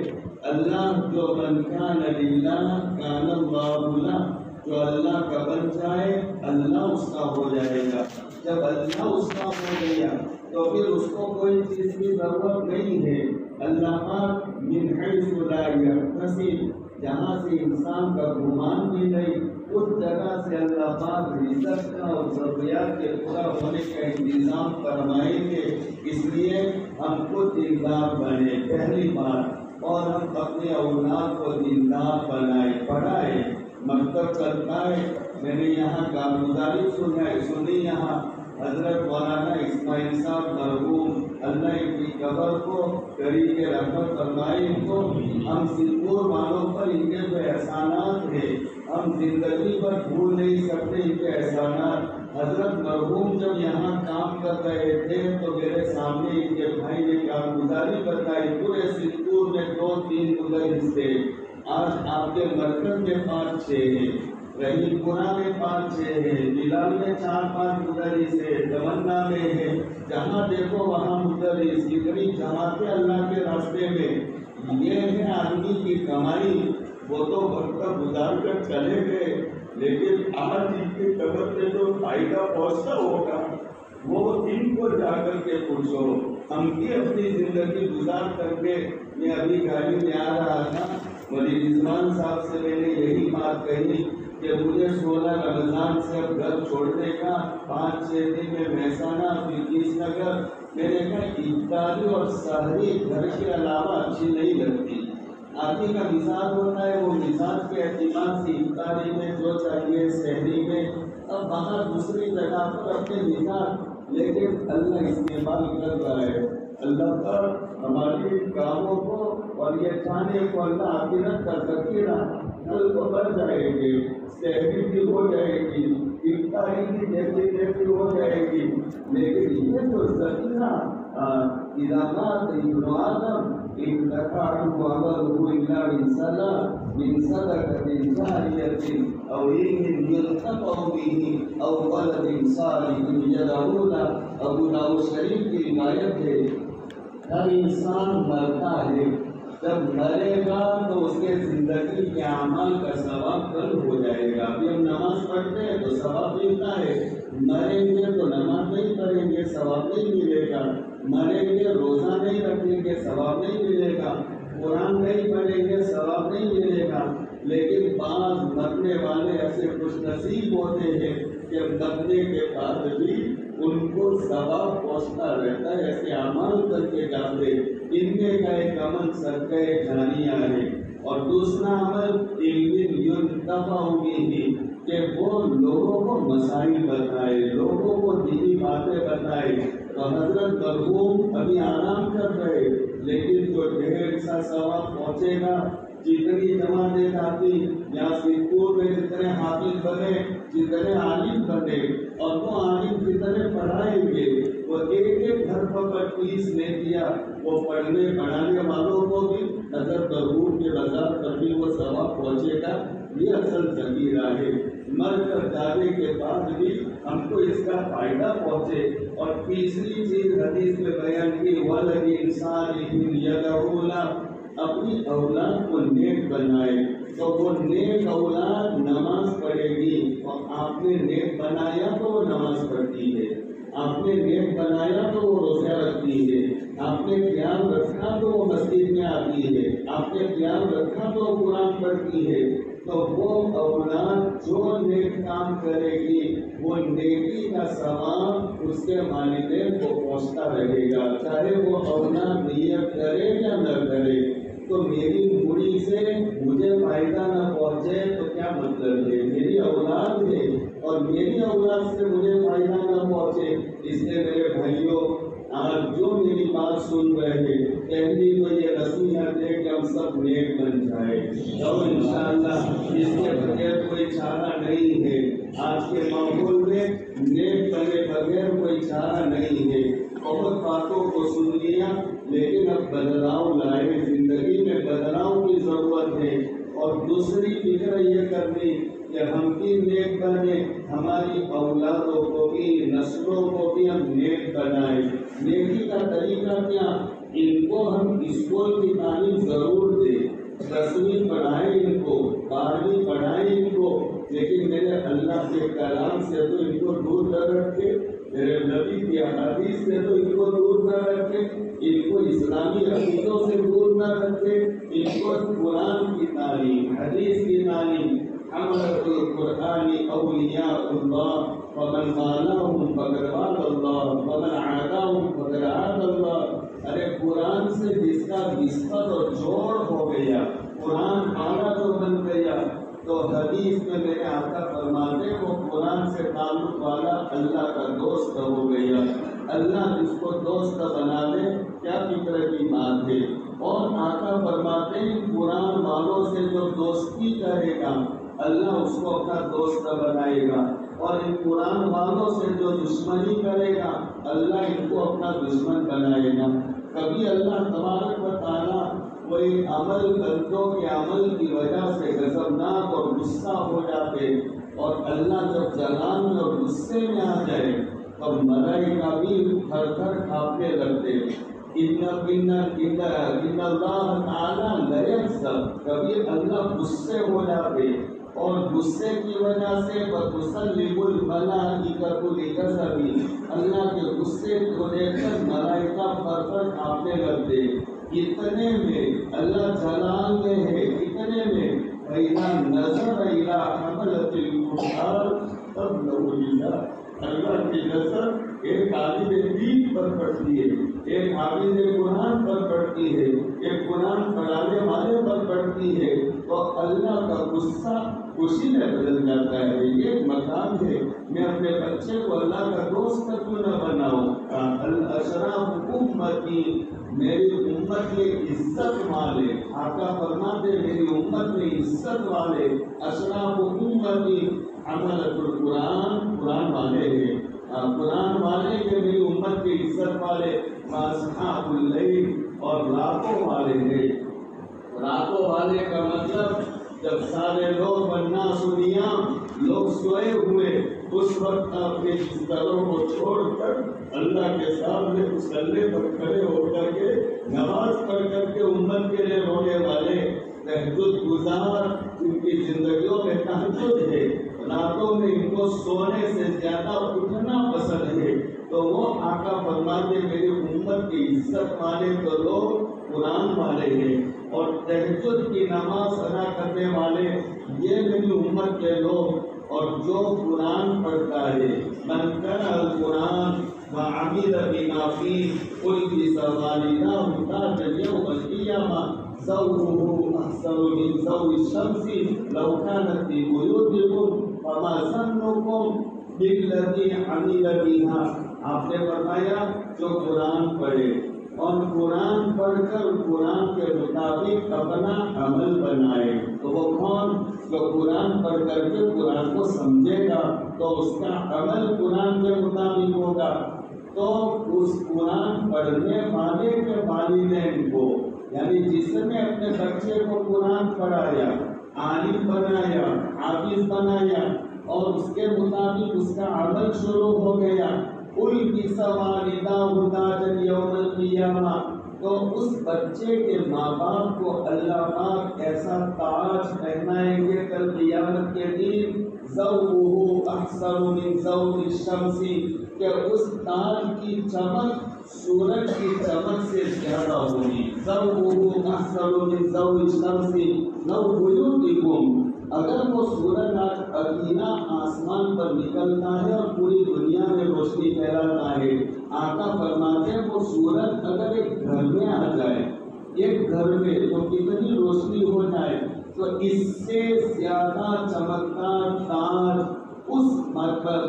اللہ جو من کان للہ کان اللہ لہ، جو اللہ کا بن جائے اللہ اس کا ہو جائے گا۔ جب اللہ اس کا ہو گیا تو پھر اس کو کوئی چیز کی ضرورت نہیں ہے۔ اللہ پاک من حیث لا یحتسب، جہاں سے انسان کا گمان بھی نہیں، اس جگہ سے اللہ پاک رزق کا اور ضروریات کے پورا ہونے کا انتظام فرمائیں گے۔ اس لیے ہم کو دیندار بنے پہلی بات، اور ہم اپنے اولاد کو دیندار بنائے، پڑھائے، مکتب چلتا ہے۔ میں نے یہاں کارگزاری سنی یہاں حضرت مولانا اسماعیل صاحب مرحوم، اللہ ان کی قبر کو قریب کے رحمت فرمائے ان کو۔ ہم سنگور والوں پر ان کے جو احسانات ہیں ہم زندگی پر بھول نہیں سکتے، ان کے احسانات۔ حضرت مرحوم جب یہاں کام کر رہے تھے تو میرے سامنے ان کے بھائی نے کارگزاری بتائی، پورے سنگور میں 2-3 مدرس تھے۔ آج آپ کے مرکز میں 5-6 ہیں، رحیم پورہ میں 5-6 ہیں، بلال میں 4-5 مدرس ہے، تمنا میں ہے، جہاں دیکھو وہاں مدرس، اتنی جماعتیں اللہ کے راستے میں۔ یہ ہے آدمی کی کمائی، وہ تو وقت گزار کر چلے گئے، لیکن آج ان کی قبر پہ جو فائدہ پہنچتا ہوگا وہ ان کو جا کر کے پوچھو۔ ہم کی اپنی زندگی گزار کر کے، میں ابھی گاڑی میں آ رہا تھا، ولی رضوان صاحب سے میں نے یہی بات کہی کہ مجھے 16 رمضان سے اب گھر چھوڑنے کا 5-6 دن میں مہسانہ پھر 30 نگر، میں نے کہا افطاری اور سحری گھر کے علاوہ اچھی نہیں لگتی۔ آدمی کا مزاج ہوتا ہے، وہ مزاج کے اعتبار سے افطاری میں جو چاہیے، سحری میں، اب باہر دوسری جگہ پر اپنے مزاج، لیکن اللہ استعمال کر رہا ہے۔ اللہ پر ہماری کاموں کو اور یہ کھانے کو اللہ آخرت کا ذخیرہ کل کو بڑھ جائے گی، سحری بھی ہو جائے گی، افطاری بھی جیسی ہو جائے گی، لیکن یہ جو ذخیرہ ادامات ابن آدم ان تقاعد عمله الا من صدقة جارية او علم ينتفع به او ولد صالح يدعو له۔ ابو داؤد شریف کی روایت ہے، ہر انسان مرتا ہے، جب مرے گا تو اس کے زندگی کے اعمال کا ثواب کل ہو جائے گا۔ ابھی ہم نماز پڑھتے ہیں تو ثواب ملتا ہے، مریں گے تو نماز نہیں پڑھیں گے ثواب نہیں ملے گا، مریں گے روزہ نہیں رکھیں گے ثواب نہیں ملے گا، قرآن نہیں پڑھیں گے ثواب نہیں ملے گا۔ لیکن بعض مرنے والے ایسے خوش نصیب ہوتے ہیں کہ مرنے کے بعد بھی ان کو ثواب پہنچتا رہتا ہے، ایسے اعمال کر کے جاتے، ان میں کا ایک عمل صدقہ جاریہ ہے۔ اور دوسرا عمل علم ينتفع به، کہ وہ لوگوں کو مسائل بتائے، لوگوں کو دینی باتیں بتائے۔ تو حضرت مرحوم ابھی آرام کر رہے، لیکن جو ڈھیر سا ثواب پہنچے گا، جتنی جماعتیں آتی یا سنگپور میں جتنے حافظ بنے، جتنے عالم بنے، اور وہ عالم جتنے پڑھائیں گے، وہ ایک گھر پر فیس لے دیا، وہ پڑھنے پڑھانے والوں کو بھی حضرت مرحوم کے بازار پر بھی وہ ثواب پہنچے گا۔ یہ اصل ذخیرہ ہے، مر کر جانے کے بعد بھی ہم کو اس کا فائدہ پہنچے۔ اور تیسری چیز حدیث میں بیان کی، وَلَدِ يَدْعُو لَهُ، اپنی اولاد کو نیک بنائے۔ تو وہ نیک اولاد نماز پڑھے گی، اور آپ نے نیک بنایا تو وہ نماز پڑھتی ہے، آپ نے نیک بنایا تو وہ روزہ رکھتی ہے، آپ نے خیال رکھا تو وہ مسجد میں آتی ہے، آپ نے خیال رکھا تو وہ قرآن پڑھتی ہے۔ تو وہ اولاد جو نیک کام کرے گی، وہ نیکی کا ثواب اس کے والدین کو پہنچتا رہے گا، چاہے وہ اولاد نیت کرے یا نہ کرے۔ تو میری موڑی سے مجھے فائدہ نہ پہنچے تو کیا مطلب ہے؟ میری اولاد ہے اور میری اولاد سے مجھے فائدہ نہ پہنچے۔ اس لیے میرے بھائیوں، آج جو میری بات سن رہے ہیں، پہلی تو یہ نصیحت ہے کہ ہم سب نیک بن جائیں، اور انشاءاللہ اس کے بغیر کوئی چارہ نہیں ہے۔ آج کے ماحول میں نیک بنے بغیر کوئی چارہ نہیں ہے۔ بہت باتوں کو سن لیا، لیکن اب بدلاؤ لائے، زندگی میں بدلاؤ کی ضرورت ہے۔ اور دوسری فکر یہ کرنی کہ ہم بھی نیک بنے، ہماری اولادوں کو بھی، نسلوں کو بھی ہم نیک بنائیں۔ نیکی کا طریقہ کیا؟ ان کو ہم اسکول کی تعلیم ضرور دیں، 10ویں پڑھائیں ان کو، 12ویں پڑھائیں ان کو، لیکن میرے اللہ کے کلام سے تو ان کو دور نہ رکھے، میرے نبی کی احادیث سے تو ان کو دور نہ رکھے، ان کو اسلامی عقیدوں سے دور نہ رکھے، ان کو قرآن کی تعلیم، حدیث کی تعلیم۔ حملۃ القرآن اولیاء اللہ، ومن والاهم فقد والى اللہ، ومن عاداهم فقد عاد اللہ۔ ارے قرآن سے جس کا نسبت اور جوڑ ہو گیا، قرآن والا جو بن گیا، تو حدیث میں میرے آقا فرماتے وہ قرآن سے تعلق والا اللہ کا دوست ہو گیا۔ اللہ جس کو دوست بنا دے، کیا فکر کی بات ہے۔ اور آقا فرماتے ہیں قرآن والوں سے جو دوستی کرے گا، اللہ اس کو اپنا دوست بنائے گا، اور ان قرآن والوں سے جو دشمنی کرے گا، اللہ ان کو اپنا دشمن بنائے گا۔ کبھی اللہ تبارک و تعالیٰ کوئی عمل بندوں کے عمل کی وجہ سے غضبناک اور غصہ ہو جاتے، اور اللہ جب جلال میں اور غصے میں آ جائے تب ملائکہ بھی تھر تھر کانپنے لگتے۔ ان اللہ تعالیٰ لیغضب، کبھی اللہ غصے ہو جاتے، اور غصے کی وجہ سے وَتُسَلِّمُ الْمَلَائِكَةُ لِغَضَبِهِ، اللہ کے غصے کو دیکھ کر ملائکہ تھر تھر کانپنے لگتے۔ اتنے میں اللہ جلال میں ہے، اتنے میں فَإِذَا نَظَرَ إِلَىٰ حَمَلَةِ الْقُرْآنِ تَبْلَغُ، اللہ کی نظر ایک عالم دین پر پڑتی ہے، ایک حافظ قرآن پر پڑتی ہے، ایک قرآن پڑھانے والے پر پڑتی ہے، تو اللہ کا غصہ خوشی میں بدل جاتا ہے۔ یہ ایک مقام ہے، میں اپنے بچے کو اللہ کا دوست کیوں نہ بناؤں؟ الاشراف امتی، میری امت میں عزت والے، آقا فرماتے میری امت میں عزت والے، اشراف امتی حملۃ القرآن، قرآن والے ہیں، قرآن والے کے میری امت کی عزت والے، اصحاب اللیل، اور راتوں والے ہیں۔ راتوں والے کا مطلب جب سارے لوگ والناس نیام، لوگ سوئے ہوئے، اس وقت اپنے بستروں کو چھوڑ کر اللہ کے سامنے مصلی پر کھڑے ہو کر کے نماز پڑھ کر کے امت کے لیے رونے والے، تہجد گزار، ان کی زندگیوں میں تہجد ہے، راتوں میں ان کو سونے سے زیادہ اٹھنا پسند ہے، تو وہ آقا فرماتے میری امت کی عزت والے تو لوگ قرآن والے ہیں۔ اور تہجد کی نماز ادا کرنے والے یہ میری امت کے لوگ، اور جو قرآن پڑھتا ہے من قرأ القرآن وعمل بما فيه ألبس والداه تاجا يوم القيامة ضوءه أحسن من ضوء الشمس لو كانت في بيوتكم فما ظنكم بالذي عمل بها۔ آپ نے فرمایا جو قرآن پڑھے اور قرآن پڑھ کر قرآن کے مطابق اپنا عمل بنائے، تو وہ کون؟ جو قرآن پڑھ کر کے قرآن کو سمجھے گا تو اس کا عمل قرآن کے مطابق ہوگا۔ تو اس قرآن پڑھنے والے کے والدین کو، یعنی جس نے اپنے بچے کو قرآن پڑھایا، عالم بنایا، حافظ بنایا اور اس کے مطابق اس کا عمل شروع ہو گیا، أُلْبِسَ وَالِدَاهُ تَاجًا يَوْمَ الْقِيَامَةِ، تو اس بچے کے ماں باپ کو اللہ پاک ایسا تاج پہنائیں گے کل قیامت کے دن، ضوءه أحسن من ضوء الشمس، کہ اس تاج کی چمک سورج کی چمک سے زیادہ ہوگی۔ ضوءه أحسن من ضوء الشمس لو بيوتكم، اگر وہ سورج آج اکیلا آسمان پر نکلتا ہے اور پوری دنیا میں روشنی پھیلاتا ہے، آقا فرماتے ہیں وہ سورج اگر ایک گھر میں آ جائے، ایک گھر میں تو کتنی روشنی ہو جائے، تو اس سے زیادہ چمکدار تاج اس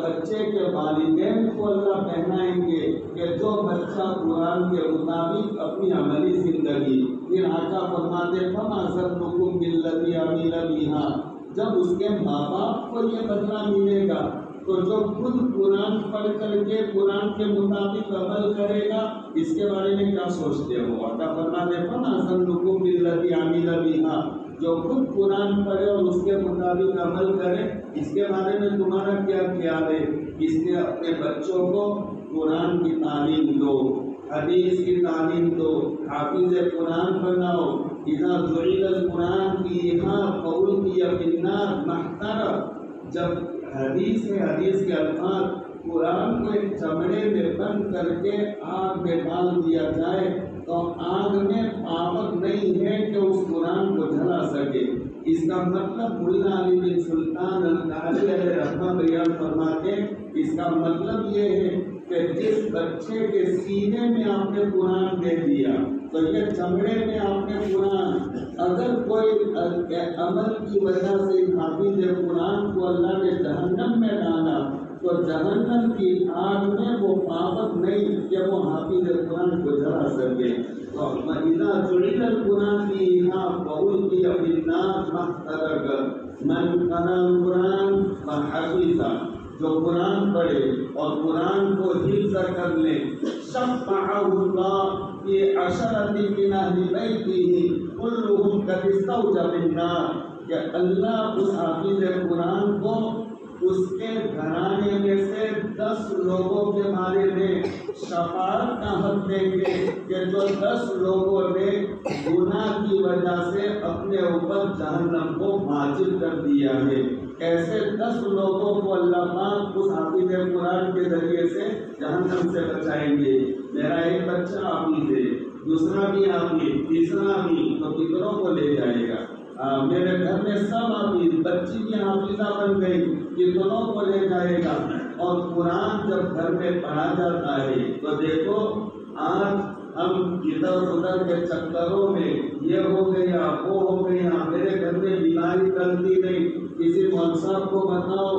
بچے کے والدین کو اللہ پہنائیں گے کہ جو بچہ قرآن کے مطابق اپنی عملی زندگی۔ پھر آقا فرماتے فما ظنکم بالذی عمل بہا، جب اس کے ماں باپ کو یہ بدلہ ملے گا تو جو خود قرآن پڑھ کر کے قرآن کے مطابق عمل کرے گا، اس کے بارے میں کیا سوچتے ہو؟ آقا فرماتے فما ظنکم بالذی عمل بہا، جو خود قرآن پڑھے اور اس کے مطابق عمل کرے، اس کے بارے میں تمہارا کیا خیال ہے؟ اس لیے اپنے بچوں کو قرآن کی تعلیم دو، حدیث کی تعلیم دو، حافظ قرآن بناؤ۔ اذا جعل القرآن فیہا فألقی فی النار محترم، جب حدیث کے الفاظ قرآن کو ایک چمڑے میں بند کر کے آگ میں ڈال دیا جائے تو آگ میں پاور نہیں ہے کہ اس قرآن کو جلا سکے۔ اس کا مطلب مولانا علی بن سلطان القاری علیہ رحمہ بیان فرماتے، اس کا مطلب یہ ہے کہ جس بچے کے سینے میں آپ نے قرآن دے دیا تو یہ چمڑے میں آپ نے قرآن، اگر کوئی عمل کی وجہ سے حافظ قرآن کو اللہ نے جہنم میں ڈالا تو جہنم کی آگ میں وہ پاور نہیں کہ وہ حافظ قرآن کو جلا سکے۔ وَإِذَا جُعِلَ الْقُرْآنُ فِيهَا فَأُلْقِيَ فِي النَّارِ مَحْتَرَقَ مَنْ قَرَأَ الْقُرْآنَ وَحَفِظَهُ، جو قرآن پڑھے اور قرآن کو حفظ کر لے، شفعہ اللہ فی عشرۃ من اہل بیتہ کلہم قد استوجب النار، کہ اللہ اس حافظ قرآن کو اس کے گھرانے میں سے 10 لوگوں کے بارے میں شفاعت کا حق دیں گے کہ جو 10 لوگوں نے گناہ کی وجہ سے اپنے اوپر جہنم کو واجب کر دیا ہے، ایسے 10 لوگوں کو اللہ پاک اس حافظ قرآن کے ذریعے سے جہنم سے بچائیں گے۔ میرا ایک بچہ حافظ ہے، دوسرا بھی حافظ، تیسرا بھی، تو کتنوں کو لے جائے گا؟ میرے گھر میں سب حافظ، بچی بھی حافظہ بن گئی، کتنوں کو لے جائے گا؟ اور قرآن جب گھر میں پڑھا جاتا ہے تو دیکھو آج ہم ادھر ادھر کے چکروں میں یہ ہو گیا وہ ہو گیا، میرے گھر میں بیماری چلتی نہیں، کسی مولوی صاحب کو بتاؤ،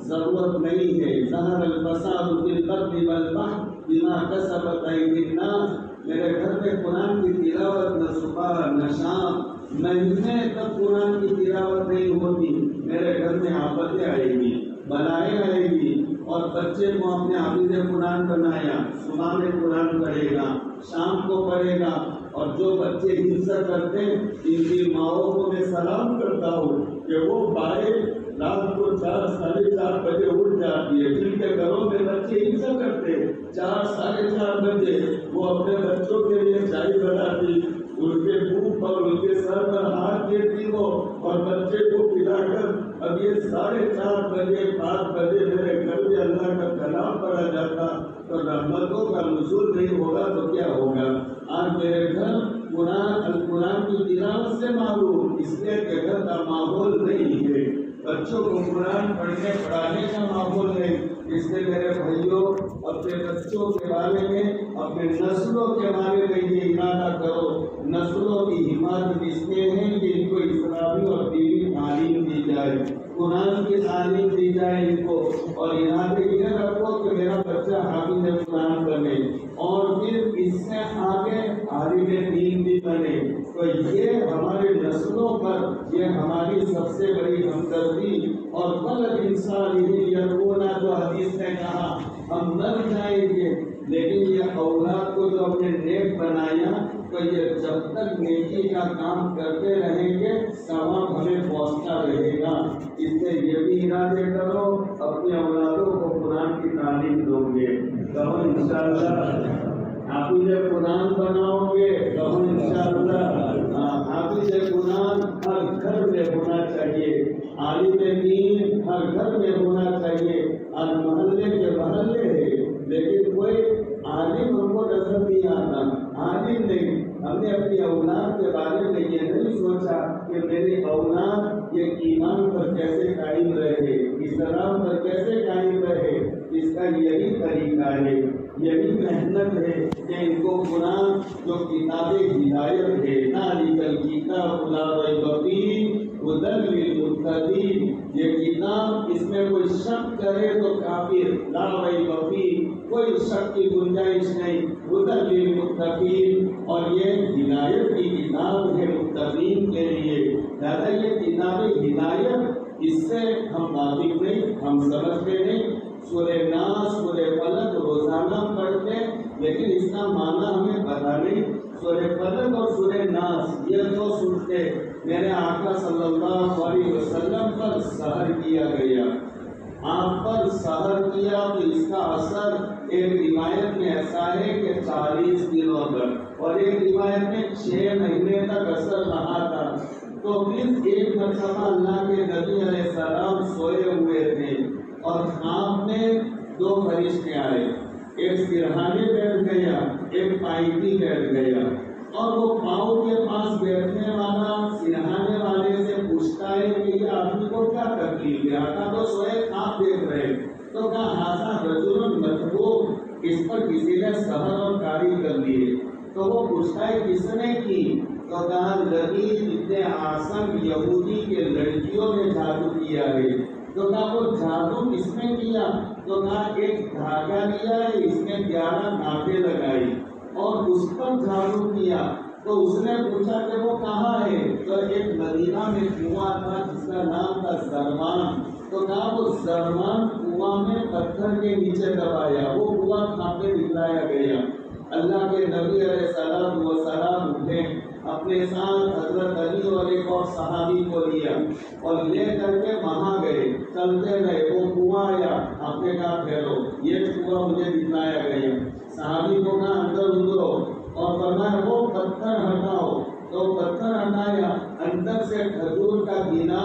ضرورت نہیں ہے۔ ظہر الفساد فی البر والبحر بما کسبت ایدی الناس، میرے گھر میں قرآن کی تلاوت نہ صبح نہ شام، مہینے تک قرآن کی تلاوت نہیں ہوتی، میرے گھر میں آفتیں آئے گی، بلائیں آئے گی، اور بچے کو اپنے حافظ قرآن بنایا، صبح میں قرآن پڑھے گا، شام کو پڑھے گا، اور جو بچے حفظ کرتے ہیں ان کی ماؤں کو میں سلام کرتا ہوں کہ وہ بائیں رات کو 4 ساڑھے 4 بجے اٹھ جاتی ہے، جن کے گھروں میں بچے حفظ کرتے 4 ساڑھے 4 بجے وہ اپنے بچوں کے لیے چائے بناتی، ان کے منہ پر ان کے سر پر ہاتھ دیتی ہو اور بچے کو پلا کر اب یہ 4:30 بجے 5 بجے میرے گھر میں اللہ کا کلام پڑھا جاتا تو رحمتوں کا نزول نہیں ہوگا تو کیا ہوگا؟ آج میرے گھر القرآن کی تلاوت سے معلوم، اس لیے کہ گھر کا ماحول نہیں ہے، بچوں کو قرآن پڑھنے پڑھانے کا ماحول ہے۔ اس لیے میرے بھائیوں، اپنے بچوں کے بارے میں، اپنے نسلوں کے بارے میں یہ ارادہ کرو۔ نسلوں کی حفاظت اس میں ہے کہ ان کو اسلامی اور دینی تعلیم دی جائے، قرآن کی تعلیم دی جائے ان کو، اور ارادے یہ رکھو کہ میرا بچہ حافظ قرآن بنے اور پھر اس سے آگے عالم دین بھی بنے۔ تو یہ ہمارے نسلوں پر یہ ہماری سب سے بڑی ہمدردی اور بلد انسان یرغونا جو حدیث نے کہا ہم مر جائیں گے لیکن یہ اولاد کو جو ہم نے نیک بنایا تو یہ جب تک نیکی کا کام کرتے رہیں گے ثواب ہمیں پہنچتا رہے گا۔ اس لیے یہ بھی ارادے کرو اپنے اولادوں کو قرآن کی تعلیم دو گے، کہو انشاءاللہ حافظ قرآن بناؤ گے، کہو انشاءاللہ حافظ قرآن ہر گھر میں ہونا چاہیے، عالم دین ہر گھر میں ہونا چاہیے۔ اور محلے کے محلے ہے لیکن کوئی عالم ہم کو نظر نہیں آتا، عالم نہیں۔ ہم نے اپنی اولاد کے بارے میں یہ نہیں سوچا کہ میری اولاد یہ ایمان پر کیسے قائم رہے، اسلام پر کیسے قائم رہے۔ اس کا یہی طریقہ ہے، یہی محنت ہے کہ ان کو قرآن جو کتاب ہدایت ہے، ذالک الکتاب لا ریب فیہ ھدی للمتقین، یہ کتاب اس میں کوئی شک کرے تو کافر، لا ریب فیہ کوئی شک کی گنجائش نہیں، ھدی للمتقین، اور یہ ہدایت کی کتاب ہے متقین کے لیے۔ لہٰذا یہ کتاب ہدایت اس سے ہم واقف نہیں، ہم سمجھتے نہیں۔ سورہ ناس، سورہ فلق روزانہ پڑھتے لیکن اس کا معنی ہمیں پتہ نہیں۔ سورہ فلق اور سورہ ناس یہ دو سنتے میرے آقا صلی اللہ علیہ وسلم پر سحر کیا گیا، آپ پر سحر کیا تو اس کا اثر ایک روایت میں ایسا ہے کہ 40 دنوں تک، اور ایک روایت میں 6 مہینے تک اثر رہا تھا۔ تو پھر ایک مرتبہ اللہ کے نبی علیہ السلام سوئے ہوئے تھے اور خواب میں 2 فرشتے آئے، ایک سرہانے بیٹھ گیا، ایک پائیتی بیٹھ گیا، اور وہ پاؤں کے پاس بیٹھنے والا سرہانے والے سے پوچھتا ہے کہ یہ آدمی کو کیا تکلیف ہے، آقا تو سوئے خواب دیکھ رہے، تو کہا ھذا رجل مطبوب، اس پر کسی نے سحر اور کاری کر لیے۔ تو وہ پوچھتا ہے کس نے کی، تو کہا لبید ابن عاصم یہودی کے لڑکیوں نے جادو کیا ہے۔ تو کہا وہ جادو کس نے کیا، تو کہا ایک دھاگا لیا ہے، اس نے 11 ناپیں لگائی اور اس پر جادو کیا۔ تو اس نے پوچھا کہ وہ کہاں ہے، تو ایک مدینہ میں کنواں تھا جس کا نام تھا زرمان، تو کہا وہ زرمان کنواں میں پتھر کے نیچے دبایا، وہ کنواں کھاتے دکھلایا گیا۔ اللہ کے نبی علیہ السلام اٹھے، اپنے ساتھ حضرت علی اور ایک اور صحابی کو لیا اور لے کر کے وہاں گئے، چلتے گئے، وہ کنواں آیا، آپ نے کہا ٹھہرو، یہ کنواں مجھے دکھلایا گیا۔ صحابی کو کہا اندر اترو اور فرمایا وہ پتھر ہٹاؤ، تو پتھر ہٹایا، اندر سے کھجور کا گنا،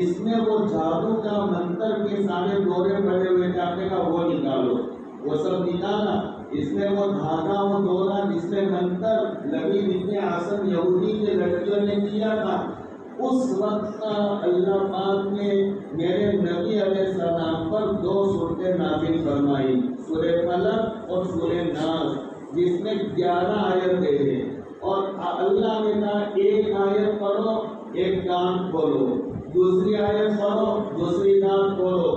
اس میں وہ جادو کا منتر کے سارے ڈورے پڑے ہوئے تھے، آپ نے کہا وہ نکالو، وہ سب نکالا۔ اس میں وہ دھاگا، وہ ڈورا جس میں منتر لبید ابن عاصم یہودی کے لڑکیوں نے کیا تھا، اس وقت اللہ پاک نے میرے نبی علیہ السلام پر 2 سورتیں نازل فرمائی، سورہ فلق اور سورہ ناس، جس میں 11 آیتیں ہیں، اور اللہ نے کہا ایک آیت پڑھو، ایک کان کھولو، دوسری آیت پڑھو، دوسری کان کھولو۔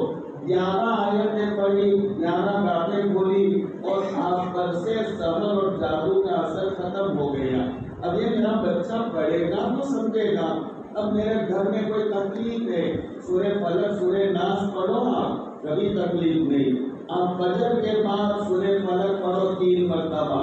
11 آیتیں پڑھی، 11 باتیں کھولی، اور آپ پر سے سحر اور جادو کا اثر ختم ہو گیا۔ اب یہ میرا بچہ پڑھے گا تو سمجھے گا۔ اب میرے گھر میں کوئی تکلیف ہے، سورہ فلق سورہ ناس پڑھو، آپ کبھی تکلیف نہیں۔ آپ فجر کے بعد سورہ فلق پڑھو 3 مرتبہ،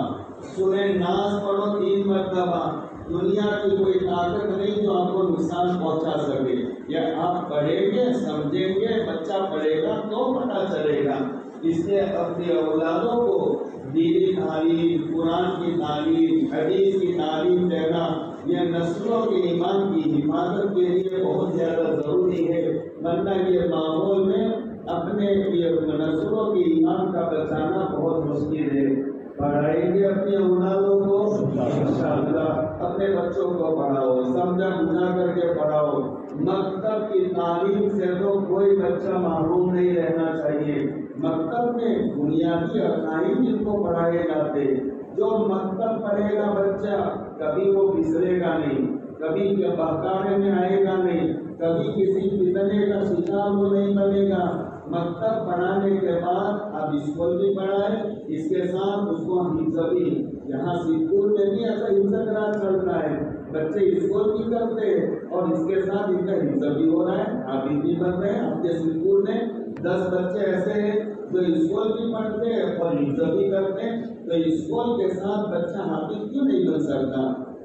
سورہ ناس پڑھو 3 مرتبہ، دنیا کی کوئی طاقت نہیں جو آپ کو نقصان پہنچا سکے۔ یہ آپ پڑھیں گے، سمجھیں گے، بچہ پڑھے گا تو پتہ چلے گا۔ اس لیے اپنے اولادوں کو دینی تعلیم، قرآن کی تعلیم، حدیث کی تعلیم دینا یہ نسلوں کے ایمان کی حفاظت کے لیے بہت زیادہ ضروری ہے، ورنہ یہ ماحول میں اپنے نسلوں کے ایمان کا بچانا بہت مشکل ہے۔ پڑھائیں گے اپنی اولادوں کو انشاءاللہ، اپنے بچوں کو پڑھاؤ، سمجھا بجھا کر کے پڑھاؤ۔ مکتب کی تعلیم سے تو کوئی بچہ محروم نہیں رہنا چاہیے۔ مکتب میں بنیادی عقائد ان کو پڑھائے جاتے۔ جو مکتب پڑھے گا بچہ کبھی وہ پھسلے گا نہیں، کبھی بہکانے میں آئے گا نہیں، کبھی کسی فتنے کا شکار وہ نہیں بنے گا۔ مکتب پڑھانے کے بعد آپ اسکول بھی پڑھائیں، اس کے ساتھ اس کو حفظ بھی۔ یہاں اسکول میں بھی ایسا حفظ کا چلتا ہے، بچے اسکول بھی کرتے ہیں اور اس کے ساتھ ان کا حفظ بھی ہو رہا ہے، حافظ بھی بن رہے ہیں۔ آپ کے اسکول میں 10 بچے ایسے ہیں جو اسکول بھی پڑھتے ہیں اور حفظ بھی کرتے ہیں، تو اسکول کے ساتھ بچہ حافظ کیوں نہیں بن سکتا؟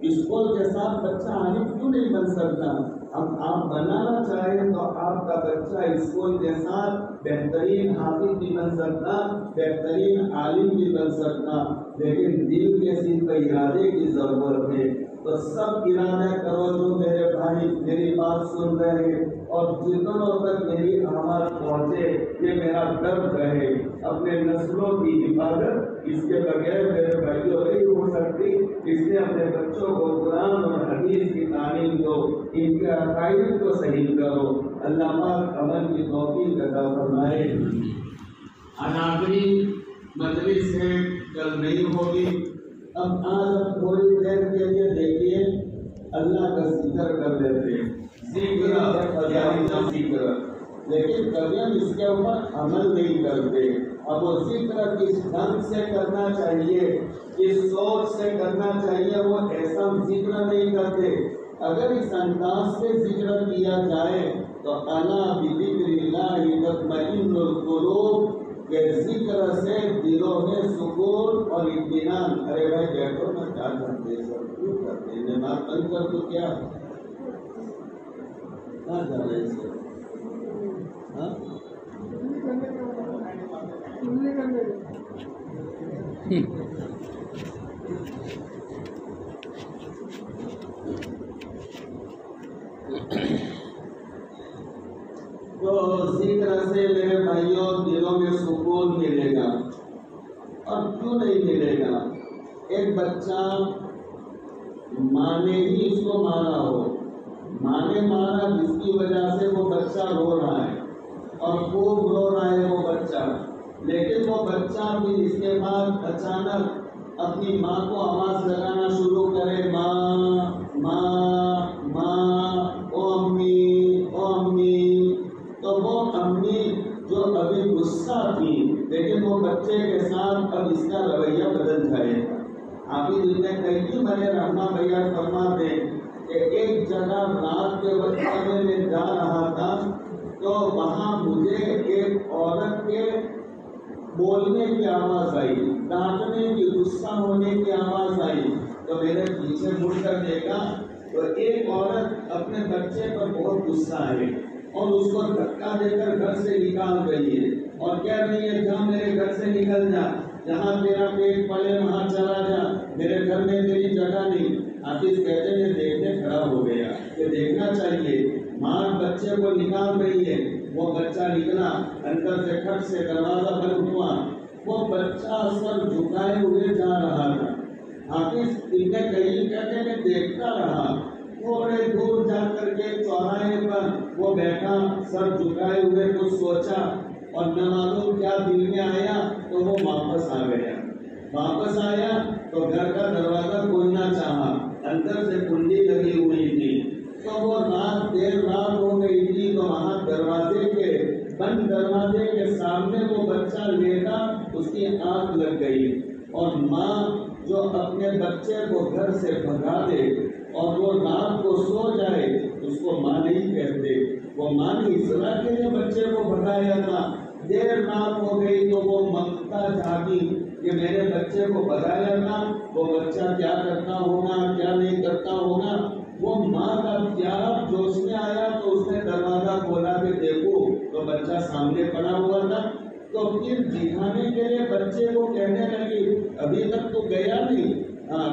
اسکول کے ساتھ بچہ عالم کیوں نہیں بن سکتا؟ اب آپ بنانا چاہیں تو آپ کا بچہ اسکول کے ساتھ بہترین حافظ بھی بن سکتا، بہترین عالم بھی بن سکتا، لیکن دل کے صرف ارادے کی ضرورت ہے۔ تو سب ارادہ کرو جو میرے بھائی میری بات سن رہے ہیں، اور جتنوں تک میری آواز پہنچے یہ میرا درد رہے۔ اپنے نسلوں کی حفاظت اس کے بغیر میرے بھائیوں نہیں ہو سکتی، اس لیے اپنے بچوں کو قرآن اور حدیث کی تعلیم دو، ان کے عقائد کو صحیح کرو۔ اللہ پاک عمل کی توفیق عطا فرمائے۔ آخری مجلس ہے، کل نہیں ہوگی۔ اب آج تھوڑی دیر کے لیے دیکھیے اللہ کا ذکر کر لیتے ہیں، ذکر، لیکن کبھی ہم اس کے اوپر عمل نہیں کرتے۔ اب وہ ذکر کس ڈھنگ سے کرنا چاہیے، کس سوچ سے کرنا چاہیے، وہ ایسا ذکر نہیں کرتے۔ اگر اس انداز سے ذکر کیا جائے تو الا بذکر اللہ تطمئن القلوب، کہ ذکر سے دلوں میں سکون اور اطمینان۔ ارے بھائی بیٹھو نا، کیا کرتے سب کیوں کرتے؟ نماز بند کر تو کیا کہاں جا رہے سر؟ تو ذکر سے میرے بھائیوں دلوں میں سکون ملے گا، اور کیوں نہیں ملے گا؟ ایک بچہ ماں نے ہی اس کو مارا ہو، ماں نے مارا جس کی وجہ سے وہ بچہ رو رہا ہے اور خوب رو رہا ہے وہ بچہ، لیکن وہ بچہ بھی اس کے بعد اچانک اپنی ماں کو آواز لگانا شروع کرے، ماں ماں ماں، او امی او امی، تو وہ امی جو ابھی غصہ تھی لیکن وہ بچے کے ساتھ اب اس کا رویہ بدل جائے گا۔ آپ ہی دل میں کئی بڑے رحمہ بھیا فرماتے کہ ایک جگہ رات کے وقت میں جا رہا تھا تو وہاں مجھے ایک عورت کے بولنے کی آواز آئی، ڈانٹنے کی، غصہ ہونے کی آواز آئی، تو میں نے پیچھے مڑ کر دیکھا تو ایک عورت اپنے بچے پر بہت غصہ ہے اور اس کو دھکا دے کر گھر سے نکال رہی ہے اور کہہ رہی ہے جا میرے گھر سے نکل جا، جہاں تیرا پیٹ پلے وہاں چلا جا، میرے گھر میں تیری جگہ نہیں۔ حافظ کہتے ہیں دیکھنے کھڑا ہو گیا کہ دیکھنا چاہیے، ماں بچے کو نکال رہی ہے، وہ بچہ نکلا، اندر سے کھٹ سے دروازہ بند ہوا، وہ بچہ سر جھکائے ہوئے جا رہا تھا۔ حافظ ابن قیم کہتے ہیں کہ دیکھتا رہا، تھوڑے دور جا کر کے چوراہے پر وہ بیٹھا سر جھکائے ہوئے کچھ سوچا اور نہ معلوم کیا دل میں آیا تو وہ واپس آ گیا۔ واپس آیا تو گھر کا دروازہ کھولنا چاہا، اندر سے کنڈی لگی ہوئی تھی، تو وہ دیر رات ہو گئی تھی، تو وہاں بند دروازے کے سامنے وہ بچہ لیٹا، اس کی آنکھ لگ گئی، اور ماں جو اپنے بچے کو گھر سے بھگا دے اور وہ رات کو سو جائے اس کو ماں نہیں کہتے، وہ ماں نے اصلاح کے لیے بچے کو بھگایا تھا۔ دیر رات ہو گئی تو وہ ممتا جاگی کہ میرے بچے کو بھگایا تھا، وہ بچہ کیا کرتا ہوگا کیا نہیں کرتا ہوگا۔ وہ ماں کا پیار جوش میں آیا تو اس نے دروازہ کھولا کہ دیکھو تو بچہ سامنے پڑا ہوا تھا، تو پھر دکھانے کے لیے بچے کو کہنے لگی ابھی تک تو گیا نہیں،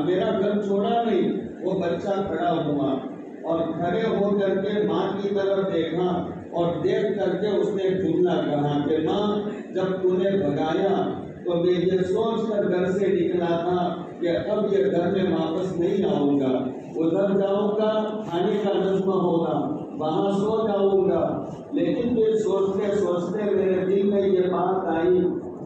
میرا گھر چھوڑا نہیں۔ وہ بچہ کھڑا ہوا اور کھڑے ہو کر کے ماں کی طرف دیکھا اور دیکھ کر کے اس نے جملہ کہا کہ ماں جب تو نے بھگایا تو میں یہ سوچ کر گھر سے نکلا تھا کہ اب یہ گھر میں واپس نہیں آؤں گا، ادھر جاؤں گا کھانے کا نظم ہوگا، وہاں سو جاؤں گا۔ لیکن پھر سوچتے سوچتے میرے دل میں یہ بات آئی،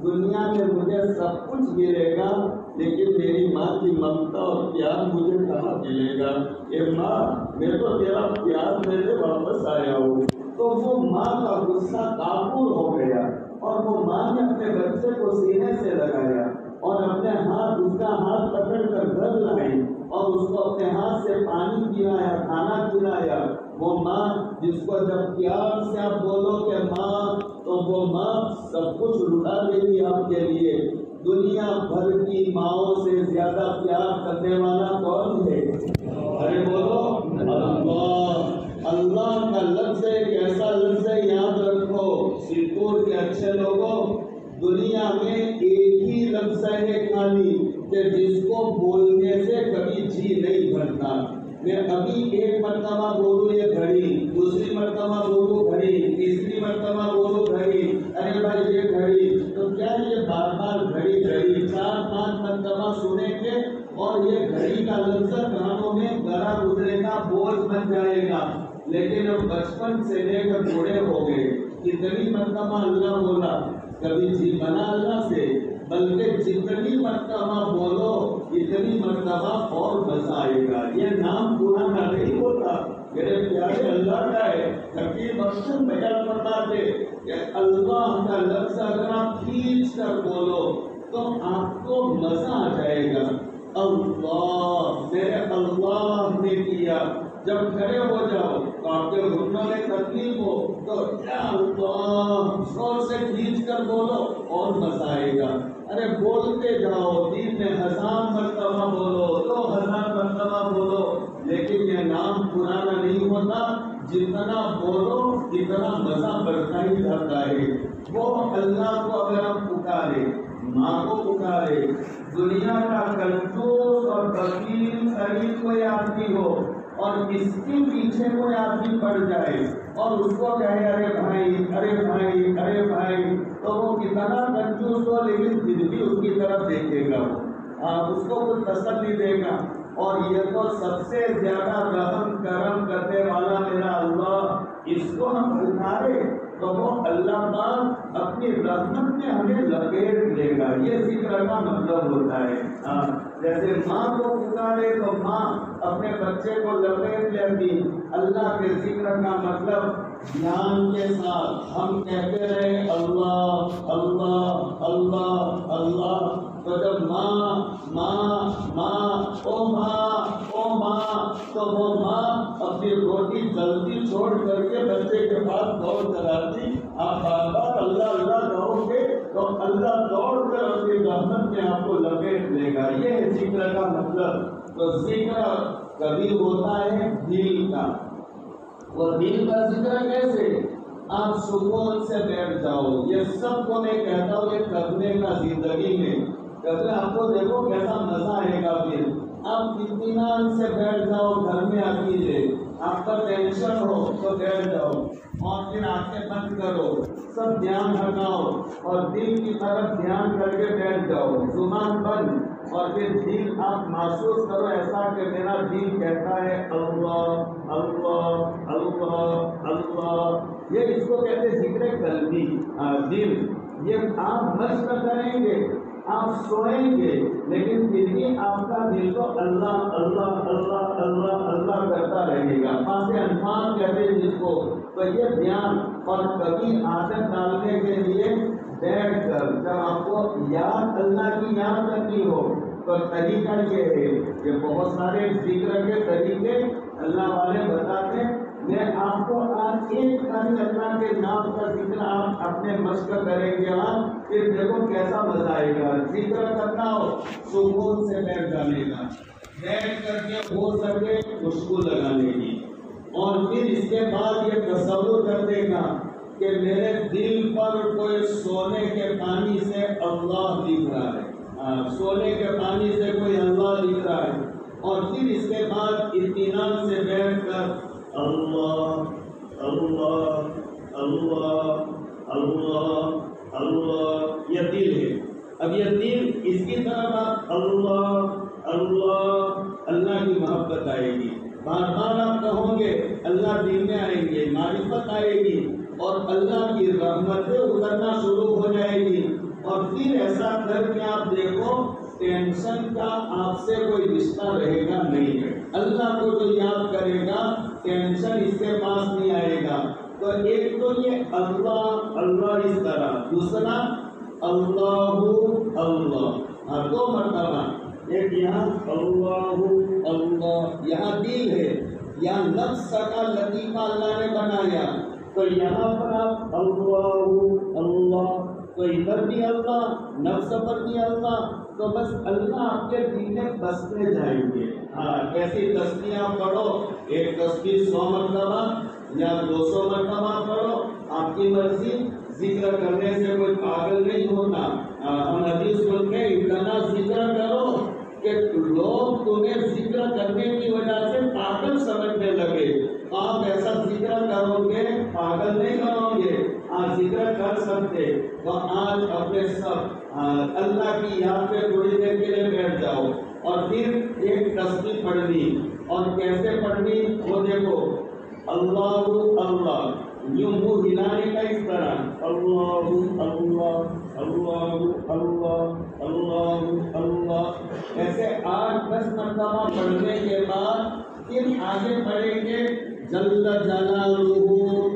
دنیا میں مجھے سب کچھ ملے گا لیکن میری ماں کی ممتا اور پیار مجھے کہاں ملے گا؟ اے ماں، میں تو تیرا پیار میرے واپس آیا ہوں۔ تو وہ ماں کا غصہ کافور ہو گیا اور وہ ماں نے اپنے بچے کو سینے سے لگایا اور اپنے ہاتھ، اس کا ہاتھ پکڑ کر گھر لائی اور اس کو اپنے ہاتھ سے پانی پلایا، کھانا کھلایا۔ وہ ماں جس کو جب پیار سے آپ بولو کہ ماں، تو وہ ماں سب کچھ لٹا دے گی آپ کے لیے۔ دنیا بھر کی ماؤں سے زیادہ پیار کرنے والا کون ہے؟ ارے بولو اللہ۔ اللہ کا لفظ ایک ایسا لفظ ہے، یاد رکھو سرپور کے اچھے لوگوں، دنیا میں ایک ہی لفظ ہے خالی کہ جس کو بولنے سے کبھی جی نہیں بھرتا۔ میں ابھی ایک مرتبہ بولوں یہ گھڑی، دوسری مرتبہ بولوں گھڑی، تیسری مرتبہ بولوں گھڑی، ارے بھائی یہ گھڑی، تو کیا یہ بار بار گھڑی گھڑی 4-5 مرتبہ سنیں گے اور یہ گھڑی کا لفظ کانوں میں گرا گزرے کا بوجھ بن جائے گا۔ لیکن اب بچپن سے لے کر بوڑھے ہو گئے، کتنی مرتبہ اللہ بولا، کبھی جی بنا اللہ سے، بلکہ جتنی مرتبہ بولو اتنی مرتبہ اور مزہ آئے گا۔ یہ نام پرانا نہیں ہوتا، میرے پیارے اللہ کا ہے۔ حکیم بخشن بیان فرماتے کہ اللہ کا لفظ اگر آپ کھینچ کر بولو تو آپ کو مزہ آ جائے گا۔ اللہ، میرے اللہ نے کیا۔ جب کھڑے ہو جاؤ تو آپ کے گھٹنوں میں تکلیف ہو تو یا اللہ زور سے کھینچ کر بولو اور مزہ آئے گا۔ ارے بولتے جاؤ، دن میں 1000 مرتبہ بولو، 2000 مرتبہ بولو، لیکن یہ نام پرانا نہیں ہوتا۔ جتنا بولو اتنا مزہ بڑھتا ہی جاتا ہے۔ وہ اللہ کو اگر ہم پکارے، ماں کو پکارے، دنیا کا کنجوس اور فقیر غریب کوئی آدمی ہو اور اس کے پیچھے کوئی آدمی پڑ جائے اور اس کو کہے ارے بھائی، ارے بھائی، ارے بھائی، تو وہ کتنا کنجوس ہو لیکن پھر بھی اس کی طرف دیکھے گا، اس کو کچھ تسلی دے گا۔ اور یہ تو سب سے زیادہ رحم کرم کرنے والا میرا اللہ، اس کو ہم پکارے تو وہ اللہ پاک اپنی رحمت میں ہمیں لپیٹ لے گا۔ یہ ذکر کا مطلب ہوتا ہے۔ جیسے ماں کو پکارے تو ماں اپنے بچے کو لپیٹ لیتی۔ اللہ کے ذکر کا مطلب دھیان کے ساتھ ہم کہتے رہے اللہ اللہ اللہ اللہ۔ تو جب ماں ماں ماں او ماں او ماں، تو وہ ماں اپنی روٹی جلدی چھوڑ کر کے بچے کے پاس دوڑ کر آتی۔ آپ بار بار اللہ اللہ کہو گے تو اللہ دوڑ کر اپنی رحمت میں آپ کو لپیٹ لے گا۔ یہ ہے ذکر کا مطلب۔ تو ذکر کبھی ہوتا ہے دل کا، وہ دل کا ذکر کیسے؟ آپ سکون سے بیٹھ جاؤ۔ یہ سب کو میں کہتا ہوں یہ کرنے کا زندگی میں، کبھی آپ کو دیکھو کیسا مزہ آئے گا۔ پھر آپ اطمینان سے بیٹھ جاؤ گھر میں اکیلے، آپ کا ٹینشن ہو تو بیٹھ جاؤ اور پھر آنکھیں بند کرو، سب دھیان ہٹاؤ اور دل کی طرف دھیان کر کے بیٹھ جاؤ، زبان بند، اور پھر دل آپ محسوس کرو ایسا کہ میرا دل کہتا ہے اللہ اللہ اللہ اللہ۔ یہ اس کو کہتے ہیں ذکر قلبی، دل۔ یہ آپ مشق کریں گے، آپ سوئیں گے لیکن پھر بھی آپ کا دل تو اللہ اللہ اللہ اللہ اللہ کرتا رہے گا۔ پاس انفان کہتے ہیں جس کو۔ تو یہ دھیان، اور کبھی عادت ڈالنے کے لیے بیٹھ کر جب آپ کو یاد اللہ کی یاد کرنی ہو تو طریقہ یہ ہے کہ بہت سارے ذکر کے طریقے اللہ والے بتاتے ہیں۔ میں آپ کو آج ایک اللہ کے نام کا ذکر آپ اپنے مشق کریں گے، آپ پھر دیکھو کیسا مزہ آئے گا۔ ذکر کرنا ہو سکون سے بیٹھ جانے کا، بیٹھ کر کے ہو سکے خوشبو لگانے کی، اور پھر اس کے بعد یہ تصور کر دے گا کہ میرے دل پر کوئی سونے کے پانی سے اللہ دکھ رہا ہے، سونے کے پانی سے کوئی اللہ دکھ رہا ہے۔ اور پھر اس کے بعد اطمینان سے بیٹھ کر اللہ اللہ اللہ اللہ اللہ، یہ دل ہے۔ اب گے اللہ دین میں آئیں گے، معرفت آئے گی اور اللہ کی رحمتیں اترنا شروع ہو جائے گی. اور پھر ایسا کر کے آپ دیکھو ٹینشن کا آپ سے کوئی رشتہ رہے گا نہیں. اللہ کو جو یاد کرے گا ٹینشن اس کے پاس نہیں آئے گا. تو ایک تو یہ اللہ اللہ اس طرح، دوسرا اللہ اللہ، 2 مرتبہ. ایک یہاں اللہ اللہ، یہاں دل ہے، یہاں نفس کا لطیفہ اللہ نے بنایا. تو یہاں پر آپ اللہ اللہ، تو ادھر بھی اللہ، نفس پر بھی اللہ. تو بس اللہ آپ کے دل میں بستے جائیں گے. ایسی تسبیح پڑھو، ایک تسبیح 100 مرتبہ یا 200 مرتبہ پڑھو، آپ کی مرضی. ذکر کرنے سے کوئی پاگل نہیں ہوتا. ہم حدیث سن کے اتنا ذکر کرو کہ لوگ تمہیں ذکر کرنے کی وجہ سے پاگل سمجھنے لگے. آپ ایسا ذکر کرو گے پاگل نہیں کرو گے، آپ ذکر کر سکتے. تو آج اپنے سب اللہ کی یاد پہ تھوڑی دیر کے لیے بیٹھ جاؤ اور پھر ایک تسبیح پڑھنی. اور کیسے پڑھنی وہ دیکھو، اللہ اللہ، یوں منہ ہلانے کا اس طرح، اللہ اللہ اللہ اللہ اللہ اللہ. ایسے 8-10 مرتبہ پڑھنے کے بعد پھر آگے پڑھیں گے جل جلالہ،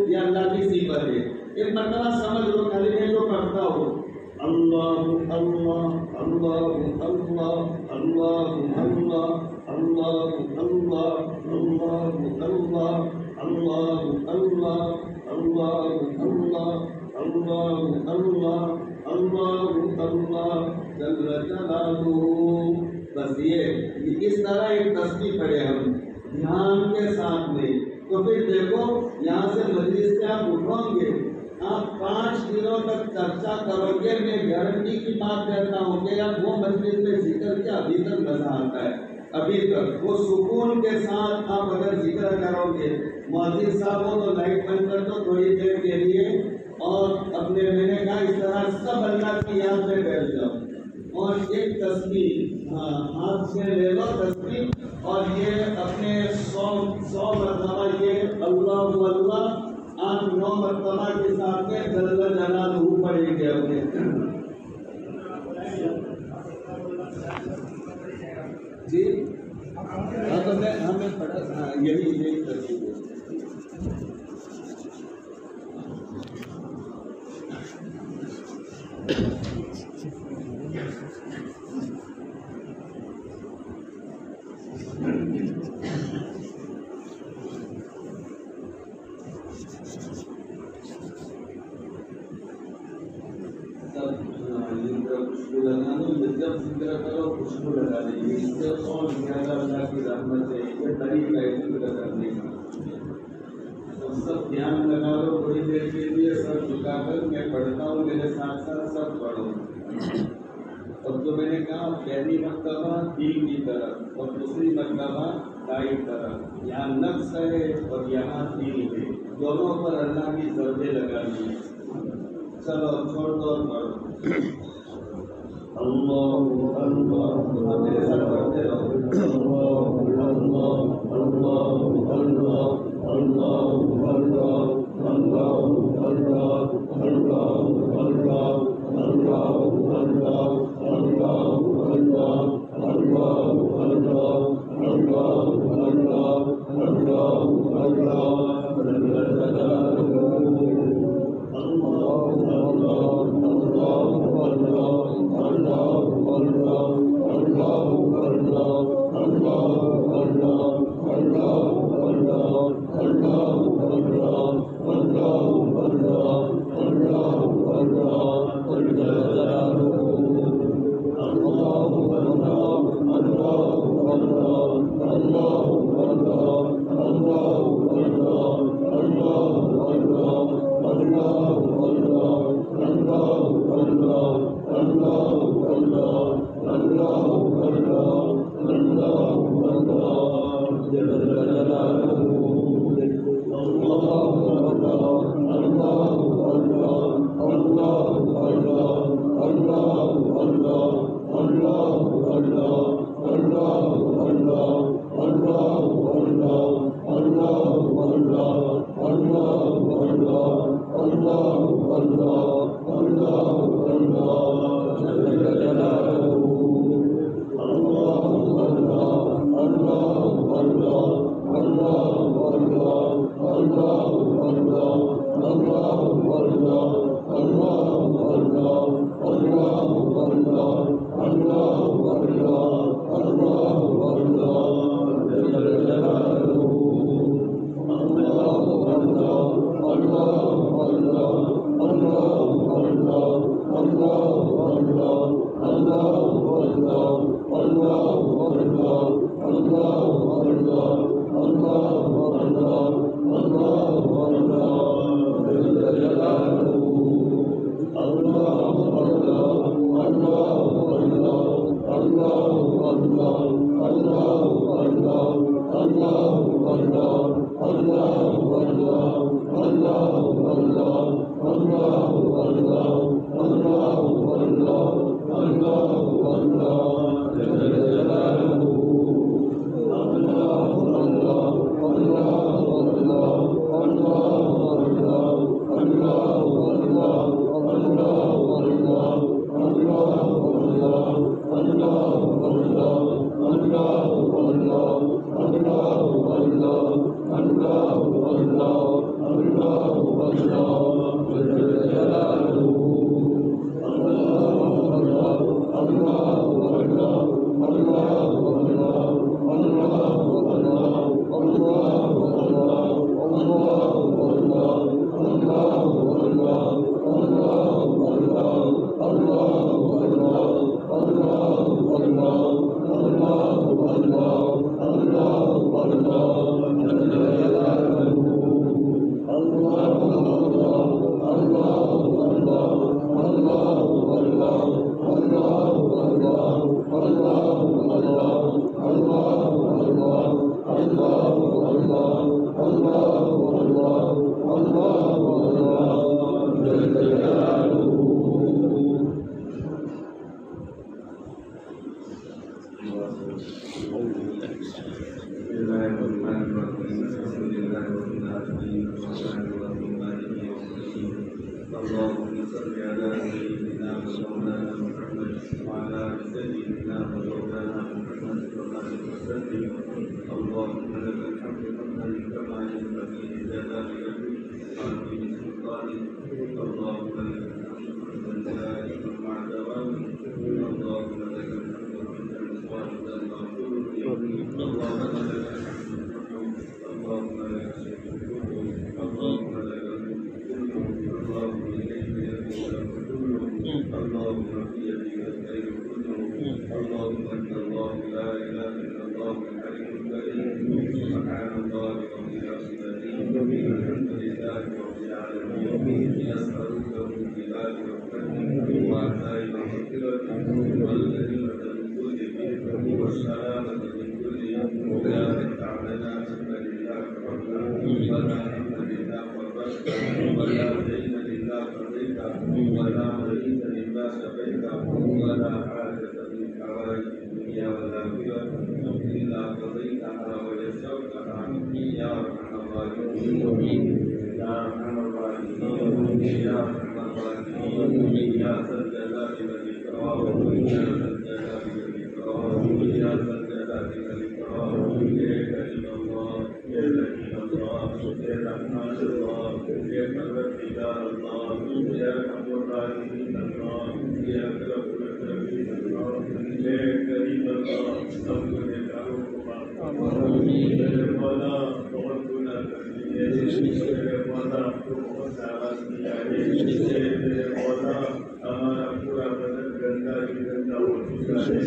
یہ اللہ کی صفت ہے. ایک مرتبہ سمجھ لو، خالی میں جو کرتا ہوں، اللہ اللہ اللہ اللہ اللہ اللہ اللہ اللہ اللہ اللہ اللہ اللہ اللہ اللہ اللہ اللہ اللہ جل جلالہ. بس یہ اس طرح ایک تسبیح پڑھے ہم دھیان کے ساتھ میں. تو پھر دیکھو یہاں سے مجلس سے آپ اٹھیں گے، آپ 5 دنوں تک چرچا کرو گے. میں گارنٹی کی بات کہتا ہوں کہ یار وہ مجلس میں ذکر کیا ابھی تک مزہ آتا ہے. ابھی تک وہ سکون کے ساتھ آپ اگر ذکر کرو گے. مؤذن صاحب ہو تو لائٹ بند کر دو تھوڑی دیر کے لیے، اور اپنے میں نے کہا اس طرح سب اللہ کی یاد میں بیٹھ جاؤ. اور ایک تسبیح ہاتھ سے لے لو تسبیح، اور یہ اپنے 100 مرتبہ یہ اللہ اللہ، آپ 9 مرتبہ کے ساتھ میں جل جلالہ پڑھیں گے اپنے. جی تو میں ہمیں پڑھا یہی ایک تسبیح ہے. خوشبو لگانا، جب ذکر کرو خوشبو لگا دیجیے، اس سے اور زیادہ اللہ کی رحمت ہے. یہ طریقہ ہے ذکر کرنے کا. تو سب دھیان لگا لو تھوڑی دیر کے لیے، سر جھکا کر میں پڑھتا ہوں، میرے ساتھ ساتھ سب پڑھو. اور جو میں نے کہا پہلی مرتبہ دل کی طرف اور دوسری مرتبہ دائیں طرف، یہاں نفس ہے اور یہاں دل ہے، دونوں پر اللہ کی ضربیں لگانی ہے. چلو چھوڑ دو اور پڑھو. اللہ اللہ، میرے ساتھ پڑھتے رہو. اللہ اللہ اللہ اللہ اللہ اللہ اللہ اللہ اللہ صل على سيدنا ومولانا محمد وعلى آل سيدنا ومولانا محمد وبارك وسلم. اللهم لك الحمد حمدا كما ينبغي لجلال وجهك وعظيم سلطانك. اللهم لك الحمد حمدا دائما مع دوامك. اللهم لك الحمد حمدا صالحا مغفورا. اللهم لك الحمد اللهم لك الشكر اللهم لك اللهم إليك يرجع كله. اللهم في يدك الخير كله. اللهم أنت الله لا إله إلا الله الحي الكريم. سبحان الله رب العرش العظيم. الحمد لله رب العالمين. يسألك من خلال رحمتك وعطاء مغفرتك والغنيمة من كل بر والسلامة من كل لا تدع لنا سبا لله ربنا ولا هم لله فرجت ولا دين لله قضيت ولا مريض لله شفيت ولا حاجة من حوائج الدنيا والآخرة إلا قضيتها ويسرتها يا أرحم الراحمين. يا أرحم الراحمين. يا أرحم الراحمين. يا ذا الجلال والإكرام. يا ذا الجلال والإكرام. يا ذا الجلال والإكرام. يا كريم الله. يا رحيم الله. يا رحمن الله. يا مغفر الله. يا أرحم الراحمين الله. يا أكرم الأكرمين الله. يا كريم الله. أمر مولا بہت گناہ کر لیے میرے مولا تو بہت آواز کیا ہے میرے مولا ہمارا پورا بدن گندا ہی گندا ہو چکا ہے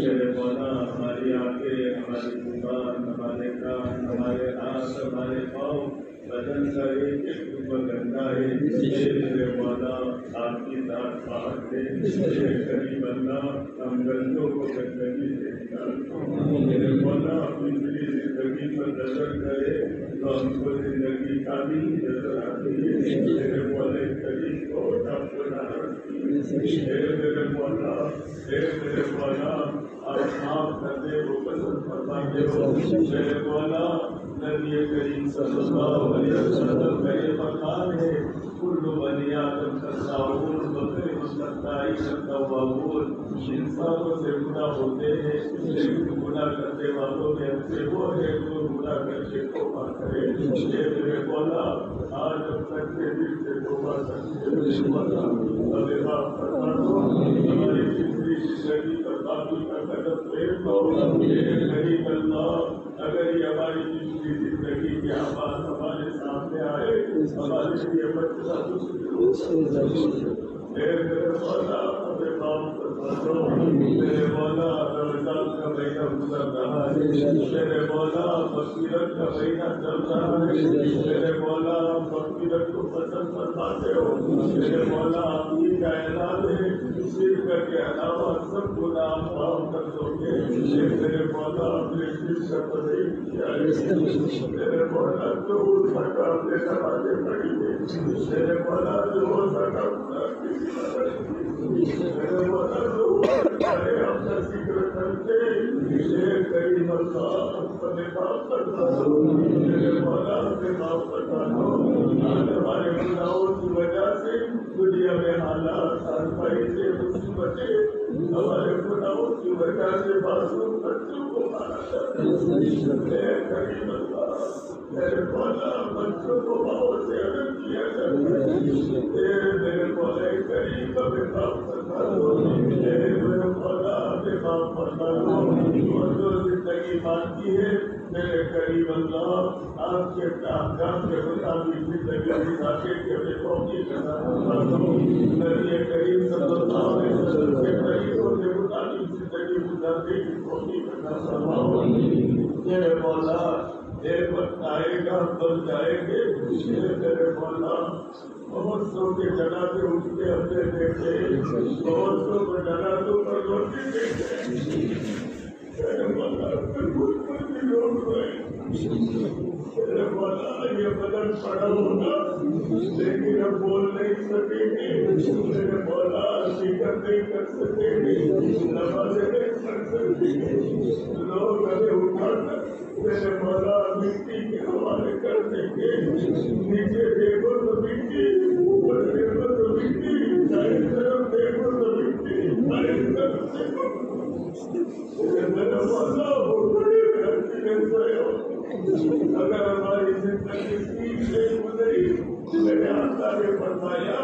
میرے مولا ہماری آنکھیں ہماری زبان ہمارے کان ہمارے ہاتھ ہمارے پاؤں بدن کا ایک ایک ٹکڑا گندا ہے میرے مولا آپ کی ذات پاک ہے میرے قریب اللہ ہم گندوں کو گندگی سے نکال میرے مولا اپنی زندگی پر نظر کرے تو ہم کو زندگی کا بھی نظر آتی ہے میرے مولا کریم کو آپ کو میرے مولا میرے مولا آپ معاف کر دے وہ پسند فرمائیے ہو میرے مولا نبی کریم صلی اللہ علیہ وسلم کا یہ مقام ہے کل بنی آدم خطاؤون بغیر مستقائی توابون انسانوں سے گناہ ہوتے ہیں لیکن گناہ کرنے والوں میں ہم سے وہ ہے جو گناہ کر کے توبہ کرے میرے مولا آج ہم تک کے دل سے توبہ کرتے میرے مولا ہمیں معاف فرما دو ہماری زندگی پر باقی کا قدم پھیر دو غریب اللہ اگر یہ ہماری زندگی کی آواز ہمارے سامنے آئے ہمارے لیے بچہ میرے مولا ہمیں معاف فرما دو میرے مولا رمضان کا مہینہ گزر رہا ہے میرے مولا بصیرت کا مہینہ چل رہا ہے میرے مولا بصیرت کو پسند فرماتے ہو میرے مولا آپ ہی کا اعلان ہے شرک کے علاوہ سب گناہ معاف کر دو گے میرے مولا اپنے شرک کا تدبیر کیا ہے میرے مولا جو ہو سکا اپنے نمازیں پڑھی ہے میرے مولا جو ہو سکا میرے مولا جو ہو سکا اپنا ذکر کرتے کریم اللہ اپنے معاف کرتا دو میرے مولا اپنے معاف کرتا دو آج ہمارے گناہوں کی وجہ سے دنیا میں حالات سازمائی سے مصیبتیں ہمارے گناہوں کی وجہ سے معصوم بچوں کو مارا جاتا ہے کریم اللہ میرے مولا بچوں کو ماؤں سے الگ کیا جاتا ہے میرے مولا کریم ہمیں معاف کرتا دو میرے مولا ہمیں معاف کرتا دو اور جو زندگی مانگی ہے میرے قریب اللہ آپ کے احکام کے مطابق زندگی گزارنے کے ہمیں توفیق عطا فرما دو نبی کریم صلی اللہ علیہ وسلم کے طریقوں کے مطابق زندگی گزارنے کی توفیق عطا فرما میرے مولا ایک وقت آئے گا بن جائیں گے میرے مولا بہت سو کے جنازے اٹھ کے ہم نے دیکھے بہت سو کے جنازوں پر روٹی دیکھے میرے مولا بالکل بھی لوگ ہوئے میرے مولا یہ بدن پڑا ہوگا لیکن ہم بول نہیں سکیں گے میرے مولا ذکر نہیں کر سکیں گے نمازیں نہیں پڑھ سکیں گے لوگ ہمیں اٹھا کر میرے مولا مٹی کے حوالے کر دیں گے نیچے دیکھو تو مٹی اوپر دیکھو تو مٹی میرا مولا وہ بڑی محنتی میں سوئے ہو، اگر ہماری زندگی ٹھیک سے گزری، میرے آقا نے فرمایا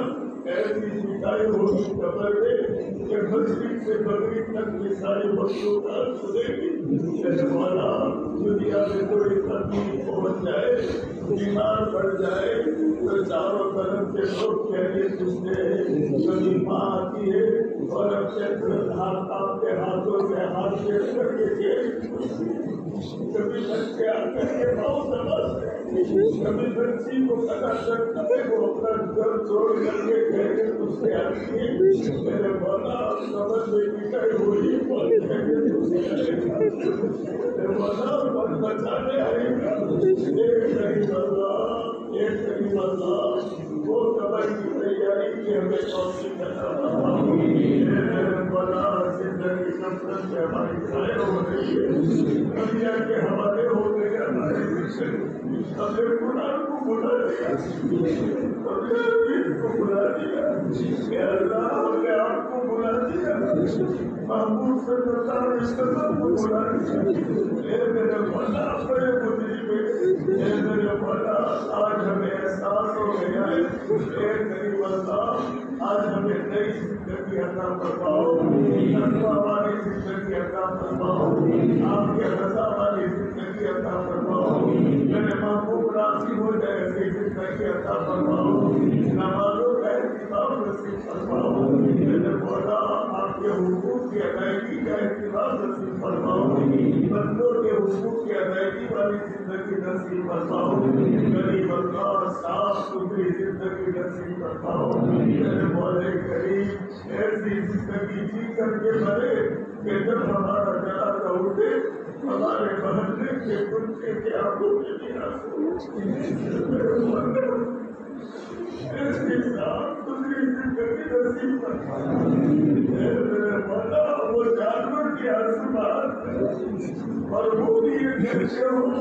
ایسی شکایت ہوگی قبر میں کہ مشرق سے مغرب تک کی ساری مخلوقات سنے گی، میرے مولا دنیا میں کوئی تکلیف پہنچ جائے، بیمار پڑ جائے تو چاروں طرف کے لوگ کہنے پوچھتے ہیں، کبھی ماں آتی ہے اور اپنے آپ کے ہاتھوں سے ہاتھ پھیر کر کے کبھی بچے آ کر کے پاؤں دباتے ہیں، کبھی بچی کو پتا چلتا ہے وہ اپنا گھر چھوڑ کر کے کہنے پوچھتے آتی ہے، میرے مولا سمجھ میں نکل ہوئی کہنے پوچھتے آئے گا، میرے مولا من بچانے آئے گا، ایک کریم اللہ وہ قبر کی تیاری کی ہمیں توفیق عطا فرمائے، میرے مولا زندگی کثرت سے ہماری ضائع ہو رہی ہے، دنیا کے حوالے ہو گئے ہمارے پیچھے، ہم نے قرآن کو بلا دیا، ہم نے حدیث کو بلا دیا، کہ اللہ ہم نے آپ کو بلا دیا، محبوب صلی اللہ علیہ وسلم کو بلا دیا، اے میرے مولا بڑے مجرم ہیں، اے میرے مولا آج ہمیں احساس ہو گیا ہے، اے کریم اللہ آج ہمیں نئی زندگی عطا فرماؤ، تقویٰ والی زندگی عطا فرماؤ، آپ کے رضا والی زندگی عطا فرماؤ، میرے محبوب راضی ہو جائے ایسی زندگی عطا فرماؤ، نمازوں کا اہتمام نصیب فرماؤ، میرے مولا آپ کے حقوق کی ادائیگی کا اہتمام نصیب فرماؤ، بندوں کے حقوق کی ادائیگی والی زندگی نصیب فرماؤ، غریب اللہ صاف ستھری زندگی نصیب فرماؤ، میرے مولا کریم ایسی زندگی جی کر کے مرے کہ جب ہمارا جنازہ اٹھے ہمارے محلے کے کتے کے آنکھوں کے لیے ایسی صاف ستھری زندگی نصیب فرماؤ، میرے مولا وہ جانور کی آسمان اور وہ بھی یہ کہتے ہو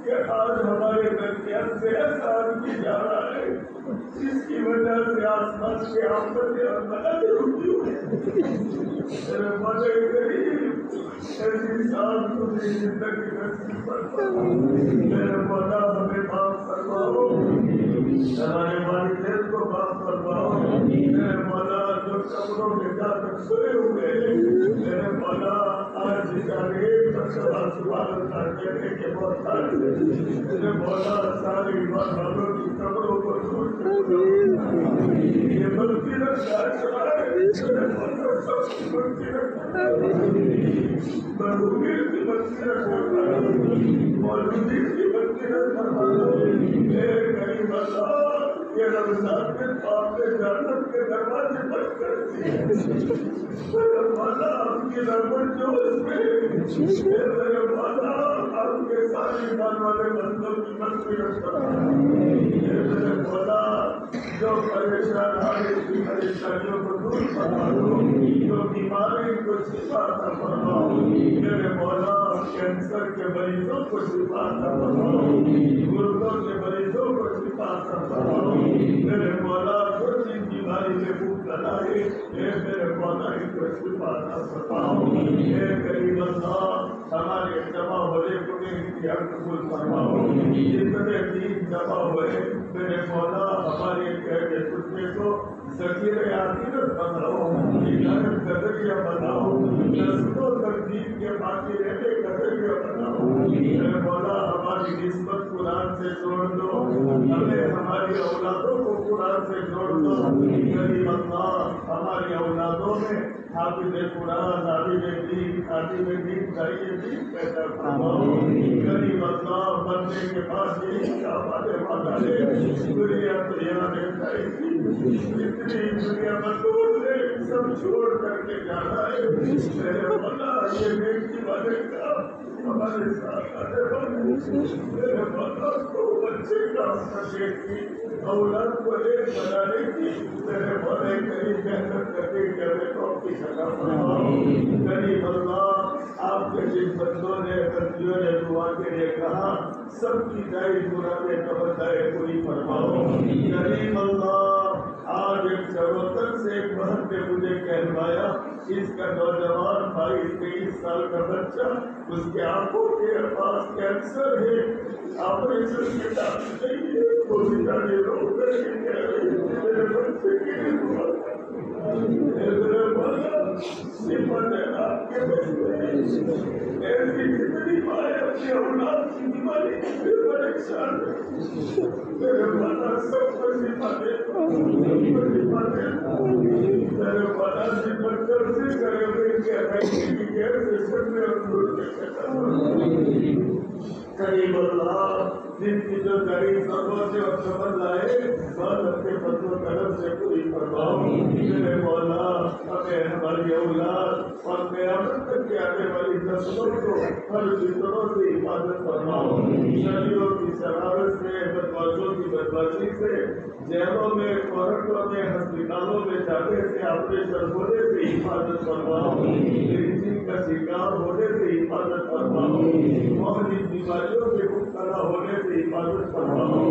کہ آج ہمارے درمیان سے ایسا آدمی جا رہا ہے جس کی وجہ سے آسمان کے آفتے اور مدد رکی ہوئی، میرے مولا کریم ایسی صاف ستھری زندگی نصیب فرماؤ، میرے مولا ہمیں معاف فرماؤ، ہمارے والدین کو معاف فرماؤ، میرے مولا جو قبروں میں جا کر سوئے ہوئے میرے مولا آج بیچارے مرتبہ سوال کہنے کے محتاج ہیں، میرے مولا ساری ایمان والوں کی قبروں کو دور یہ مغفرت کا اشارہ ہے، میرے مولا سب کی مغفرت مرحومین کی مغفرت فرما، مولودین کی مغفرت فرما، اے کریم اللہ یہ رمضان میں آپ نے جنت کے دروازے بند کر دیے، میرے مولا آپ کی رحمت جو اس میں میرے مولا آپ کے سارے ایمان والے بندوں کی مغفرت فرما، میرے مولا جو پریشان آئے کی پریشانیوں کو دور فرما دو، جو بیماری کو شفا عطا فرماؤ، میرے مولا کینسر کے مریضوں کو شفا عطا فرماؤ، گردوں کے مریضوں کو شفا عطا فرماؤ، میرے مولا جو جن بیماری میں مبتلا ہے میرے مولا ان کو شفا عطا فرماؤ، اے کریم اللہ ہمارے جمع ہوئے انہیں اختیار قبول فرماؤ، جتنے دین جمع ہوئے میرے مولا ہمارے کہنے کچھ کو ذخیر عاقبت بناؤ، ہدایت کا ذریعہ بناؤ، نسلوں تک دین کے باقی رہنے کا ذریعہ بناؤ، میرے مولا ہماری نسبت قرآن سے جوڑ دو، ہمیں ہماری اولادوں کو قرآن سے جوڑ دو، کریم اللہ ہماری اولادوں میں حافظ قرآن حافظ دین چاہیے دین پیدا فرماؤ، کریم اللہ مرنے کے بعد یہی ہمارے والا ہے دنیا تیار ہے، اتنی دنیا مندوب ہے سب چھوڑ کر کے جانا ہے، میرے مولا یہ بیٹی والے کا ہمارے ساتھ آنے والے میرے مولا کو بچے کا کی اولاد کو ایک بنانے کی میرے مولا کریم محنت کرنے کے ہمیں توفیق عطا فرماؤ، کریم اللہ آپ کے جن بندوں نے بندیوں نے دعا کے لیے کہا سب کی جائز مرادیں قبول پوری فرماؤ، کریم اللہ آج ایک چروتر سے ایک بہن نے مجھے کہلوایا اس کا نوجوان بھائی 23 سال کا بچہ اس کے آنکھوں کے پاس کینسر ہے آپریشن کے ڈاکٹر نہیں ہے وہ بیچارے رو کر کے کہہ رہے ہیں میرے بچے کے لیے دعا صفت ہے آپ کے بچے ایسی کتنی مائیں اپنی اولاد کی بیماری سے پریشان ہے میرے مانا سب کو صفت ہے میرے مانا صفت کر سے کرے ہوئے کیا قریب اللہ جن کی جو غریب سروں سے اور سمجھ لائے بس اپنے فضل و کرم سے پوری فرماؤ میرے مولا ہمیں ہماری اولاد اور قیامت تک کے آنے والی نسلوں کو ہر فطروں سے حفاظت فرماؤ شریعوں کی شرارت سے بدماشوں کی بدماشی سے جیلوں میں کورٹوں میں ہسپتالوں میں جانے سے آپریشن ہونے سے حفاظت فرماؤ ڈرنکنگ کا شکار ہونے سے حفاظت فرماؤ موہنی بیماریوں سے مبتلا ہونے سے حفاظت فرماؤ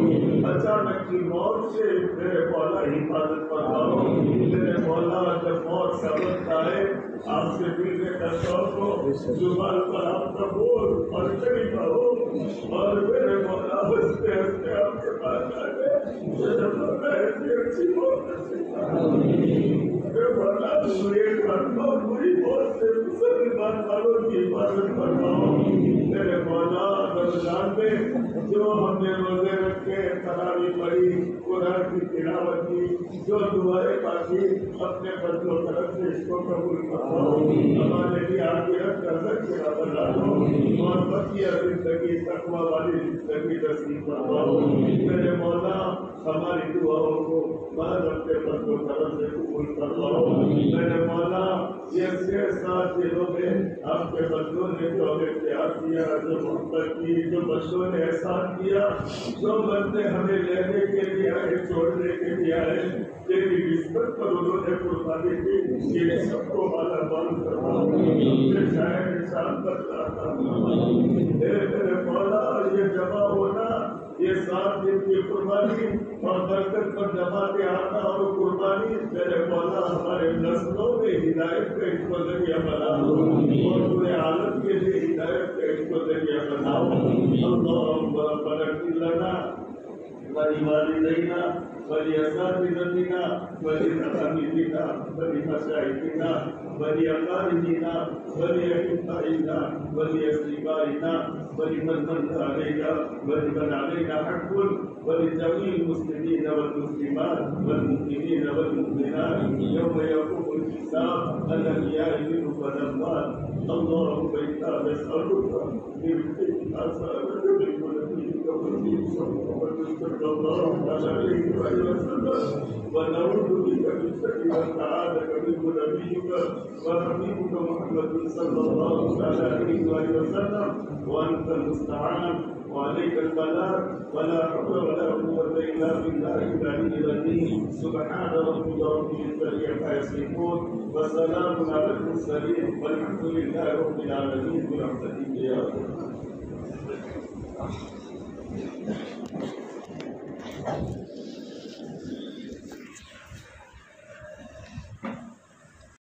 اچانک کی موت سے میرے مولا حفاظت فرماؤ میرے مولا جب موت کا وقت آئے آپ سے ملنے کا شوق ہو زبان پر آپ کا بول اور شریف ہو اور میرے مولا ہنستے ہنستے آپ کے پاس آ گئے میرے مولا ایسی اچھی موت میرے مولا سوئے کرنا بری موت سے مسلمان والوں کی حفاظت فرماؤ میرے مولا رمضان میں جو ہم نے روزے رکھے تراویح پڑھی قرآن کی تلاوت کی جو دعائیں مانگی اپنے فضل و کرم سے اس کو قبول فرماؤ ہمارے لیے آخرت کا ذکر بنا دو اور بقیہ زندگی تقوی والی زندگی نصیب فرماؤ میرے مولا ہماری دعاؤں کو بعد اپنے فضل و کرم سے قبول فرماؤ میرے مولا یہ 6-7 دنوں میں آپ کے بندوں نے جو ہمیں پیار کیا جو محبت کی جو بچوں نے احسان کیا جو بندے ہمیں لینے کے لیے آئے چھوڑنے کے لیے آئے تیری نسبت پر انہوں نے قربانی کی یہ سب کو مالا مال کرواؤ اپنے شاعر نشان بدلاتا میرے مولا یہ جمع ہونا یہ 7 دن کی قربانی اور برکت پر جمع کے آنا اور قربانی میرے مولا ہمارے نسلوں میں ہدایت کا اس کو ذریعہ بناؤ اور پورے عالم کے لیے ہدایت کا اس کو ذریعہ بناؤ اللہم بارک لنا ولوالدینا ولاساتذتنا ولتلاميذنا ولمشايخنا ولأقاربنا ولأحبائنا ولأصدقائنا ولمن من علينا ولمن علينا حق ولجميع المسلمين والمسلمات والمؤمنين والمؤمنات يوم يقوم الحساب الأنبياء منه والأموات اللهم إنا نسألك برحمتك أسألك بنبيك ونبيك صلى الله عليه وسلم ونعوذ بك من شر ما استعاذك منه نبيك وحبيبك محمد صلى الله عليه وسلم وأنت المستعان وعليك البلاغ ولا حول ولا قوة إلا بالله العلي العظيم سبحان ربك رب العزة عما يصفون وسلام على المرسلين والحمد لله رب العالمين برحمتك يا رب